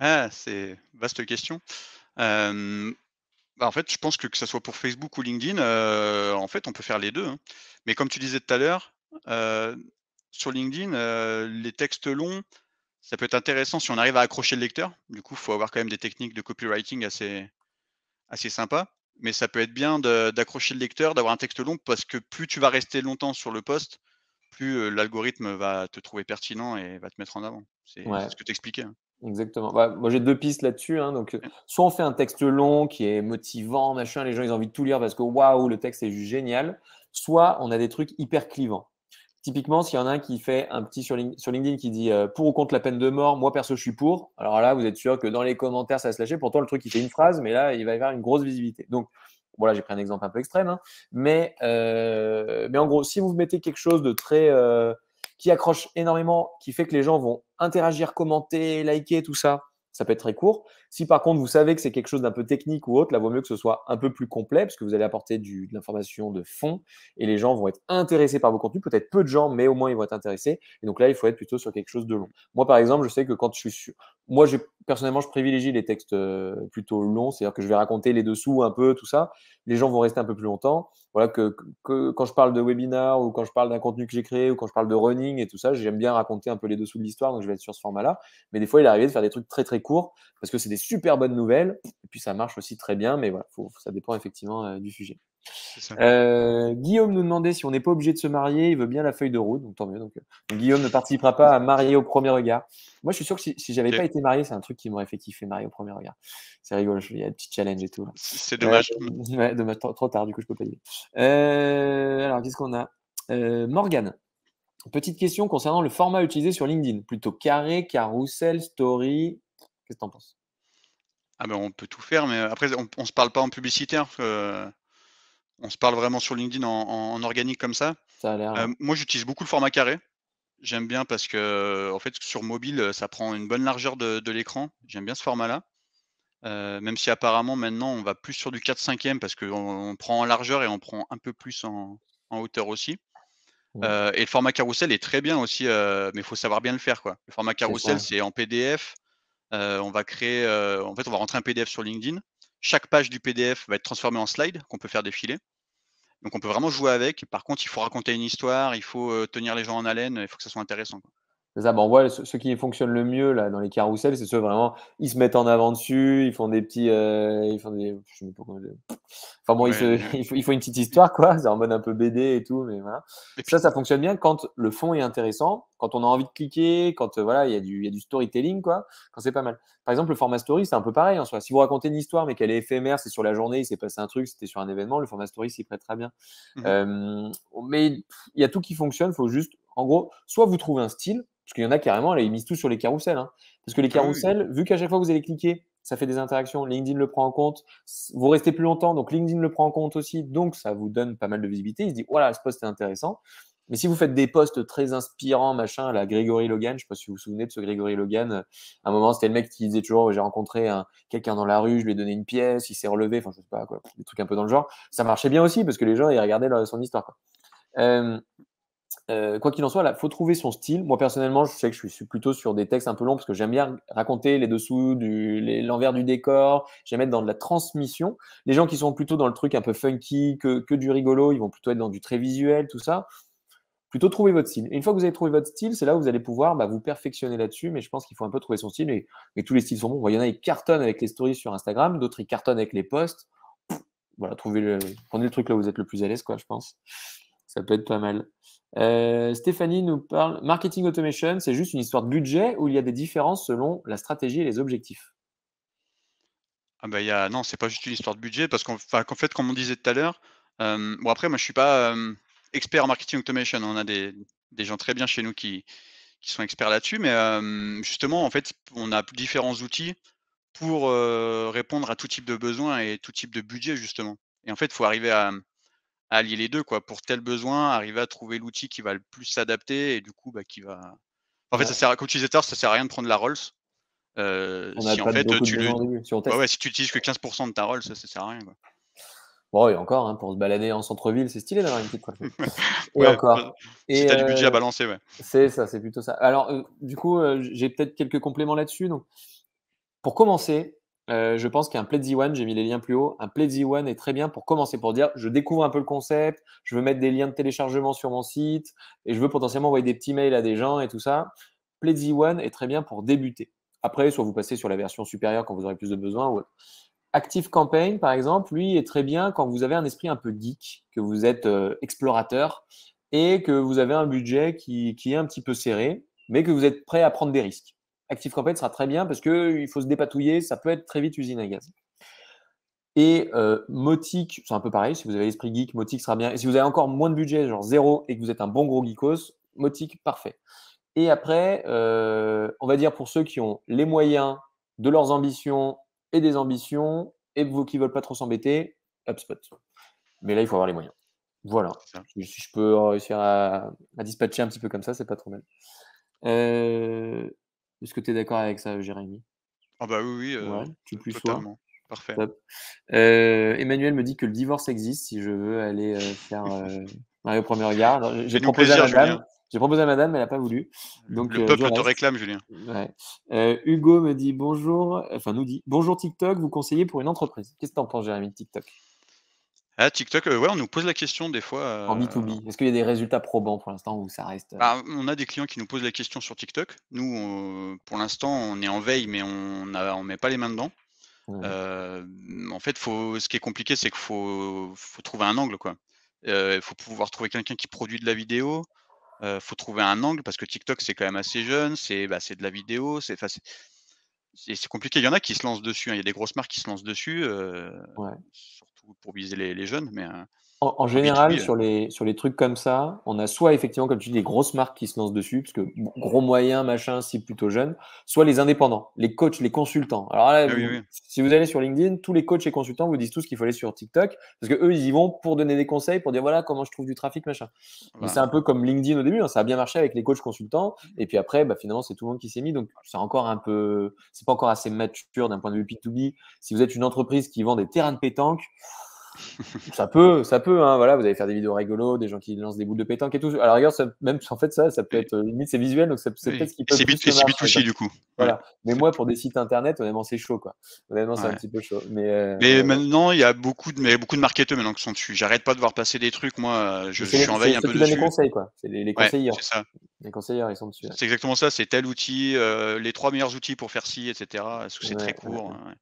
Ah, c'est vaste question. Hem, En fait, je pense que ça soit pour Facebook ou LinkedIn, en fait, on peut faire les 2, hein. Mais comme tu disais tout à l'heure, heu, sur LinkedIn, les textes longs, ça peut être intéressant si on arrive à accrocher le lecteur. Du coup, il faut avoir quand même des techniques de copywriting assez sympas. Mais ça peut être bien d'accrocher le lecteur, d'avoir un texte long parce que plus tu vas rester longtemps sur le post, plus, l'algorithme va te trouver pertinent et va te mettre en avant. C'est Ouais. ce que tu expliquais, hein. Exactement. Bah, moi, j'ai 2 pistes là-dessus, hein, donc soit on fait un texte long qui est motivant, machin, les gens ils ont envie de tout lire parce que waouh, le texte est juste génial, soit on a des trucs hyper clivants. Typiquement, s'il y en a un qui fait un petit sur LinkedIn qui dit pour ou contre la peine de mort, moi perso je suis pour. Alors là, vous êtes sûr que dans les commentaires ça va se lâcher. Pourtant, le truc il fait une phrase, mais là il va y avoir une grosse visibilité. Donc voilà, j'ai pris un exemple un peu extrême, hein, mais en gros, si vous mettez quelque chose de très qui accroche énormément, qui fait que les gens vont interagir, commenter, liker, tout ça, ça peut être très court. Si par contre vous savez que c'est quelque chose d'un peu technique ou autre, là vaut mieux que ce soit un peu plus complet parce que vous allez apporter de l'information de fond et les gens vont être intéressés par vos contenus. Peut-être peu de gens, mais au moins ils vont être intéressés. Et donc là, il faut être plutôt sur quelque chose de long. Moi, par exemple, je sais que quand je suis sur. moi, personnellement, je privilégie les textes plutôt longs, c'est-à-dire que je vais raconter les dessous un peu, tout ça. Les gens vont rester un peu plus longtemps. Voilà, que quand je parle de webinar ou quand je parle d'un contenu que j'ai créé ou quand je parle de running et tout ça, j'aime bien raconter un peu les dessous de l'histoire, donc je vais être sur ce format-là. Mais des fois, il est arrivé de faire des trucs très très courts parce que c'est des super bonnes nouvelles et puis ça marche aussi très bien, mais voilà, ça dépend effectivement du sujet. C'est ça. Guillaume nous demandait si on n'est pas obligé de se marier, il veut bien la feuille de route, donc tant mieux. Donc, Guillaume ne participera pas à marier au premier regard. Moi, je suis sûr que si j'avais pas OK. été marié, c'est un truc qui m'aurait fait kiffer, marier au premier regard. C'est rigolo, il y a un petit challenge et tout. Là. C'est dommage. Ouais, dommage, trop tard, du coup, je peux pas y aller. Alors, qu'est-ce qu'on a Morgane, petite question concernant le format utilisé sur LinkedIn. Plutôt carré, carrousel, story. Qu'est-ce que tu en penses? Ah ben, on peut tout faire, mais après on se parle pas en publicitaire, on se parle vraiment sur LinkedIn en organique comme ça. Ça a l'air là. Moi, j'utilise beaucoup le format carré. J'aime bien parce que, en fait, sur mobile, ça prend une bonne largeur de l'écran. J'aime bien ce format-là. Même si apparemment maintenant on va plus sur du 4/5 parce qu'on on prend en largeur et on prend un peu plus en hauteur aussi. Ouais, Et le format carrousel est très bien aussi, mais il faut savoir bien le faire, quoi. Le format c'est carrousel, ça. c'est en PDF. On va créer, en fait, on va rentrer un PDF sur LinkedIn. Chaque page du PDF va être transformée en slide qu'on peut faire défiler. Donc on peut vraiment jouer avec. Par contre, il faut raconter une histoire, il faut, tenir les gens en haleine, il faut que ça soit intéressant, quoi. C'est ça, bon, on voit ceux qui fonctionnent le mieux là, dans les carousels, c'est ceux vraiment, ils se mettent en avant dessus, ils font des petits, ils font des, je sais même pas comment dire. Enfin bon, Ouais, il faut une petite histoire quoi, c'est en mode un peu BD et tout, mais voilà. et puis Ça fonctionne bien quand le fond est intéressant, quand on a envie de cliquer, quand voilà, il y a du storytelling quoi, quand c'est pas mal. Par exemple, le format story, c'est un peu pareil en soi. Si vous racontez une histoire mais qu'elle est éphémère, c'est sur la journée, il s'est passé un truc, c'était sur un événement, le format story s'y prête très bien. mmh Euh, mais il y a tout qui fonctionne, il faut juste, en gros, soit vous trouvez un style, parce qu'il y en a carrément, là, ils misent tout sur les carousels. Hein. Parce que les Ah oui, oui. carousels, vu qu'à chaque fois que vous allez cliquer, ça fait des interactions, LinkedIn le prend en compte, vous restez plus longtemps, donc LinkedIn le prend en compte aussi, donc ça vous donne pas mal de visibilité. Il se dit, voilà, ce post est intéressant. Mais si vous faites des posts très inspirants, machin, la Grégory Logan, je ne sais pas si vous vous souvenez de ce Grégory Logan, à un moment, c'était le mec qui disait toujours, j'ai rencontré quelqu'un dans la rue, je lui ai donné une pièce, il s'est relevé, enfin, je sais pas, quoi, des trucs un peu dans le genre. Ça marchait bien aussi, parce que les gens, ils regardaient son histoire. Quoi. Euh, quoi qu'il en soit, il faut trouver son style. Moi, personnellement, je sais que je suis plutôt sur des textes un peu longs parce que j'aime bien raconter les dessous, l'envers du décor. J'aime être dans de la transmission. Les gens qui sont plutôt dans le truc un peu funky, que du rigolo, ils vont plutôt être dans du très visuel, tout ça. Plutôt trouver votre style. Et une fois que vous avez trouvé votre style, c'est là où vous allez pouvoir vous perfectionner là-dessus. Mais je pense qu'il faut un peu trouver son style. Et tous les styles sont bons. Il y en a qui cartonnent avec les stories sur Instagram, d'autres ils cartonnent avec les posts. Voilà, prenez le truc là où vous êtes le plus à l'aise, quoi, je pense. Ça peut être pas mal. Stéphanie nous parle marketing automation, c'est juste une histoire de budget où il y a des différences selon la stratégie et les objectifs. Ah bah, il y a non, c'est pas juste une histoire de budget parce qu'en fait, comme on disait tout à l'heure, bon après moi je suis pas, expert en marketing automation. On a des gens très bien chez nous qui sont experts là-dessus, mais justement en fait, on a différents outils pour, répondre à tout type de besoin et tout type de budget justement. Et en fait, il faut arriver à allier les 2 quoi. Pour tel besoin, arriver à trouver l'outil qui va le plus s'adapter et du coup, bah, qui va en fait, ça Ouais, sert à comme tu disais tout à l'heure, ça sert à rien de prendre la Rolls, on n'a si en pas fait, beaucoup de tu le besoins au début, si on bah, ouais, teste. si tu utilises que 15 de ta Rolls, ça sert à rien quoi. Bon, et encore, hein, pour se balader en centre-ville, c'est stylé d'avoir une petite Rolls. Et Ouais, encore. si Et tu as du budget à balancer, ouais. c'est ça, c'est plutôt ça. Alors, du coup, j'ai peut-être quelques compléments là-dessus. Donc, pour commencer, je pense qu'un Pledzi One, j'ai mis les liens plus haut, un Pledzi One est très bien pour commencer, pour dire je découvre un peu le concept, je veux mettre des liens de téléchargement sur mon site et je veux potentiellement envoyer des petits mails à des gens et tout ça. Pledzi One est très bien pour débuter. Après, soit vous passez sur la version supérieure quand vous aurez plus de besoins. Ou autre. Active Campaign, par exemple, lui est très bien quand vous avez un esprit un peu geek, que vous êtes explorateur et que vous avez un budget qui est un petit peu serré, mais que vous êtes prêt à prendre des risques. Active Campaign sera très bien parce qu'il faut se dépatouiller, ça peut être très vite usine à gaz. Et Mautic, c'est un peu pareil, si vous avez l'esprit geek, Mautic sera bien. Et si vous avez encore moins de budget, genre zéro, et que vous êtes un bon gros geekos, Mautic, parfait. Et après, on va dire pour ceux qui ont les moyens de leurs ambitions et des ambitions, et vous qui ne veulent pas trop s'embêter, HubSpot. Mais là, il faut avoir les moyens. Voilà. C'est ça. Si je peux réussir à dispatcher un petit peu comme ça, c'est pas trop mal. Est-ce que tu es d'accord avec ça, Jérémy? Ah bah, oui, oui, Ouais, tu plus sois. totalement. Parfait. Top. Emmanuel me dit que le divorce existe si je veux aller faire Mario au premier regard. Alors, j'ai Fais-nous proposé à plaisir, ma dame. Julien. J'ai proposé à madame, mais elle n'a pas voulu. Donc, Le je peuple te reste. réclame, Julien. Ouais. Hugo me dit bonjour, enfin nous dit bonjour TikTok, vous conseillez pour une entreprise. Qu'est-ce que tu en penses, Jérémy, de TikTok Ah, TikTok, ouais, on nous pose la question des fois. en B2B? Est-ce qu'il y a des résultats probants pour l'instant ou ça reste Bah, on a des clients qui nous posent la question sur TikTok. Nous, pour l'instant, on est en veille, mais on met pas les mains dedans. ouais. En fait, ce qui est compliqué, c'est qu'il faut trouver un angle, quoi. Il faut pouvoir trouver quelqu'un qui produit de la vidéo. Faut trouver un angle parce que TikTok, c'est quand même assez jeune, c'est de la vidéo, enfin, c'est compliqué. Il y en a qui se lancent dessus, hein. Il y a des grosses marques qui se lancent dessus, Ouais. surtout pour viser les jeunes, mais En en général, B2B, sur les trucs comme ça, on a soit effectivement, comme tu dis, des grosses marques qui se lancent dessus, parce que gros moyens, machin, si plutôt jeune, soit les indépendants, les coachs, les consultants. Alors là, ah oui, oui, si vous allez sur LinkedIn, tous les coachs et consultants vous disent tous qu'il faut aller sur TikTok, parce que eux, ils y vont pour donner des conseils, pour dire voilà comment je trouve du trafic, machin. Mais c'est voilà. un peu comme LinkedIn au début, hein, ça a bien marché avec les coachs consultants, et puis après, bah, finalement, c'est tout le monde qui s'est mis, donc c'est encore un peu, c'est pas encore assez mature d'un point de vue B2B. Si vous êtes une entreprise qui vend des terrains de pétanque, ça peut, hein, voilà, vous allez faire des vidéos rigolos, des gens qui lancent des boules de pétanque et tout. À la rigueur, même en fait, ça peut Et être limite, c'est visuel, donc c'est peut-être oui, ce qui peut et plus c'est marcher. B2C du coup. Ouais. Voilà. Mais moi, pour des sites internet, honnêtement, c'est chaud, quoi. Honnêtement, c'est un Ouais. petit peu chaud. Mais Mais bon. maintenant, il y a beaucoup de marketeurs maintenant qui sont dessus. J'arrête pas de voir passer des trucs, moi, Mais je c'est suis en veille un ceux peu qui donnent les dessus. conseils, quoi. C'est les Ouais, conseillers. c'est ça. Les conseillers, ils sont dessus. Ouais. C'est exactement ça, c'est tel outil, les 3 meilleurs outils pour faire ci et cetera. Est-ce que c'est très Ouais, ouais. court? Ouais.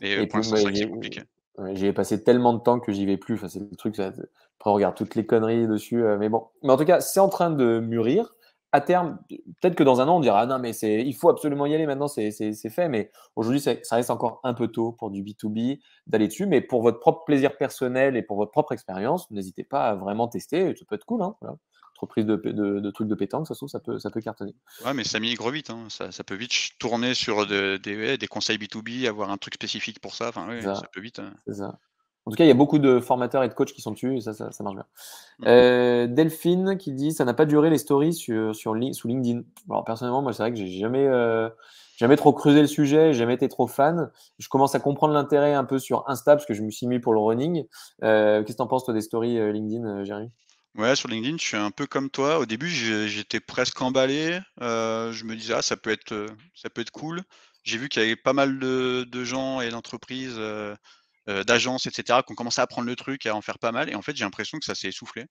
Mais, Et pour puis, l'instant, c'est moi, vrai que c'est compliqué. ouais, j'y ai passé tellement de temps que j'y vais plus. Enfin, c'est le truc. Après, on regarde toutes les conneries dessus. Mais bon. Mais en tout cas, c'est en train de mûrir. À terme, peut-être que dans un an, on dira ah non, mais il faut absolument y aller maintenant, c'est fait. Mais aujourd'hui, ça reste encore un peu tôt pour du B2B d'aller dessus. Mais pour votre propre plaisir personnel et pour votre propre expérience, n'hésitez pas à vraiment tester. Ça peut être cool. Hein, voilà. Entreprise de trucs de pétanque, ça se trouve, ça peut cartonner. Ouais, mais ça migre vite, hein. Ça peut vite tourner sur des conseils B2B, avoir un truc spécifique pour ça. Enfin, oui, C'est ça ça. peut vite, C'est ça. En tout cas, il y a beaucoup de formateurs et de coachs qui sont dessus et ça marche bien. mmh. Delphine qui dit ça n'a pas duré les stories sous LinkedIn. Alors personnellement, moi c'est vrai que j'ai jamais trop creusé le sujet, j'ai jamais été trop fan. Je commence à comprendre l'intérêt un peu sur Insta parce que je me suis mis pour le running. Qu'est-ce que tu en penses toi des stories LinkedIn, Jérémy? Ouais, sur LinkedIn, je suis un peu comme toi. Au début, j'étais presque emballé, je me disais: «Ah, ça peut être cool». J'ai vu qu'il y avait pas mal de gens et d'entreprises, d'agences et cetera, qui ont commencé à prendre le truc et à en faire pas mal et en fait, j'ai l'impression que ça s'est essoufflé.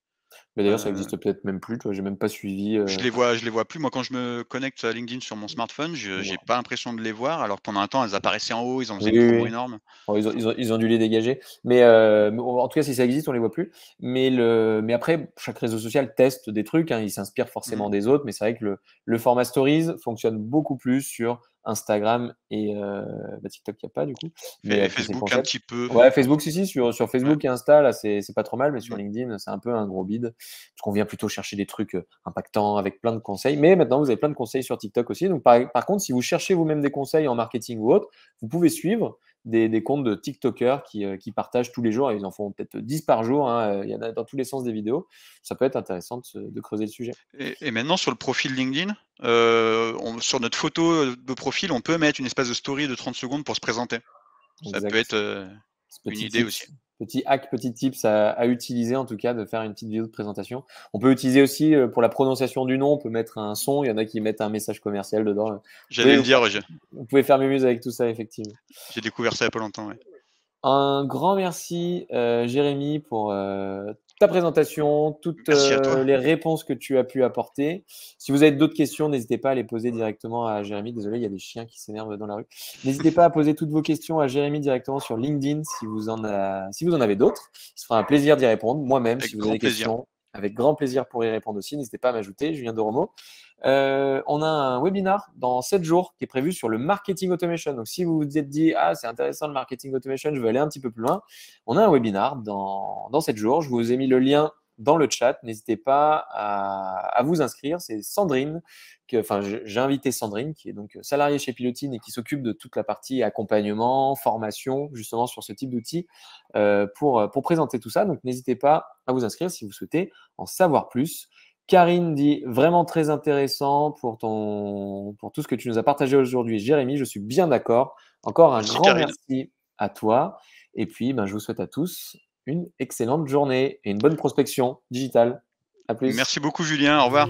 Mais d'ailleurs, ça Heu existe peut-être même plus, tu vois, j'ai même pas suivi. Je les vois plus. Moi, quand je me connecte à LinkedIn sur mon smartphone, j'ai Ouais. pas l'impression de les voir, alors que pendant un temps, elles apparaissaient en haut, ils en faisaient Oui, une oui, promo oui. énorme. Bon, ils ont dû les dégager. Mais en tout cas, si ça existe, on les voit plus. Mais après, chaque réseau social teste des trucs, hein, il s'inspire Mmh. forcément des autres. Mais c'est vrai que le format Stories fonctionne beaucoup plus sur Instagram et TikTok, il n'y a pas du coup. Mais Et tous ces Facebook un concepts. petit peu, Ouais, pour Facebook, si, sur ouais. Facebook et Insta, là, c'est pas trop mal. Mais sur Mmh. LinkedIn, c'est un peu un gros bide. Parce qu'on vient plutôt chercher des trucs impactants avec plein de conseils. Mais maintenant, vous avez plein de conseils sur TikTok aussi. Donc, par contre, si vous cherchez vous-même des conseils en marketing ou autre, vous pouvez suivre des comptes de TikTokers qui partagent tous les jours. Et ils en font peut-être 10 par jour. Hein, il y en a dans tous les sens des vidéos. Ça peut être intéressant de creuser le sujet. Et maintenant sur le profil LinkedIn, on sur notre photo, de profil, on peut mettre une espèce de story de 30 secondes pour se présenter. Ça peut être, Exact. une Petit idée aussi. tips, petit hack, petit tips à utiliser en tout cas, de faire une petite vidéo de présentation. On peut utiliser aussi pour la prononciation du nom, on peut mettre un son. Il y en a qui mettent un message commercial dedans. J'allais le dire, ouais, Vous pouvez faire mumuse avec tout ça, effectivement. j'ai découvert ça il y a pas longtemps, ouais. Un grand merci, Jérémy, pour ta présentation, toutes Merci à toi. les réponses que tu as pu apporter. Si vous avez d'autres questions, n'hésitez pas à les poser directement à Jérémy. Désolé, il y a des chiens qui s'énervent dans la rue. N'hésitez pas à poser toutes vos questions à Jérémy directement sur LinkedIn si vous en avez d'autres. Ce sera un plaisir d'y répondre. Moi-même, si Avec vous avez grand des plaisir. questions, avec grand plaisir pour y répondre aussi. N'hésitez pas à m'ajouter, Julien Doromo. On a un webinar dans 7 jours qui est prévu sur le marketing automation. Donc, si vous vous êtes dit, ah, c'est intéressant le marketing automation, je veux aller un petit peu plus loin, on a un webinar dans 7 jours. Je vous ai mis le lien dans le chat. N'hésitez pas à vous inscrire. C'est Sandrine, j'ai invité Sandrine, qui est donc salariée chez Pilotine et qui s'occupe de toute la partie accompagnement, formation, justement sur ce type d'outils pour présenter tout ça. Donc, n'hésitez pas à vous inscrire si vous souhaitez en savoir plus. Karine dit vraiment très intéressant pour tout ce que tu nous as partagé aujourd'hui, Jérémy. Je suis bien d'accord. Encore un Merci grand Karine. merci à toi. Et puis, je vous souhaite à tous une excellente journée et une bonne prospection digitale. À plus. Merci beaucoup Julien, au revoir.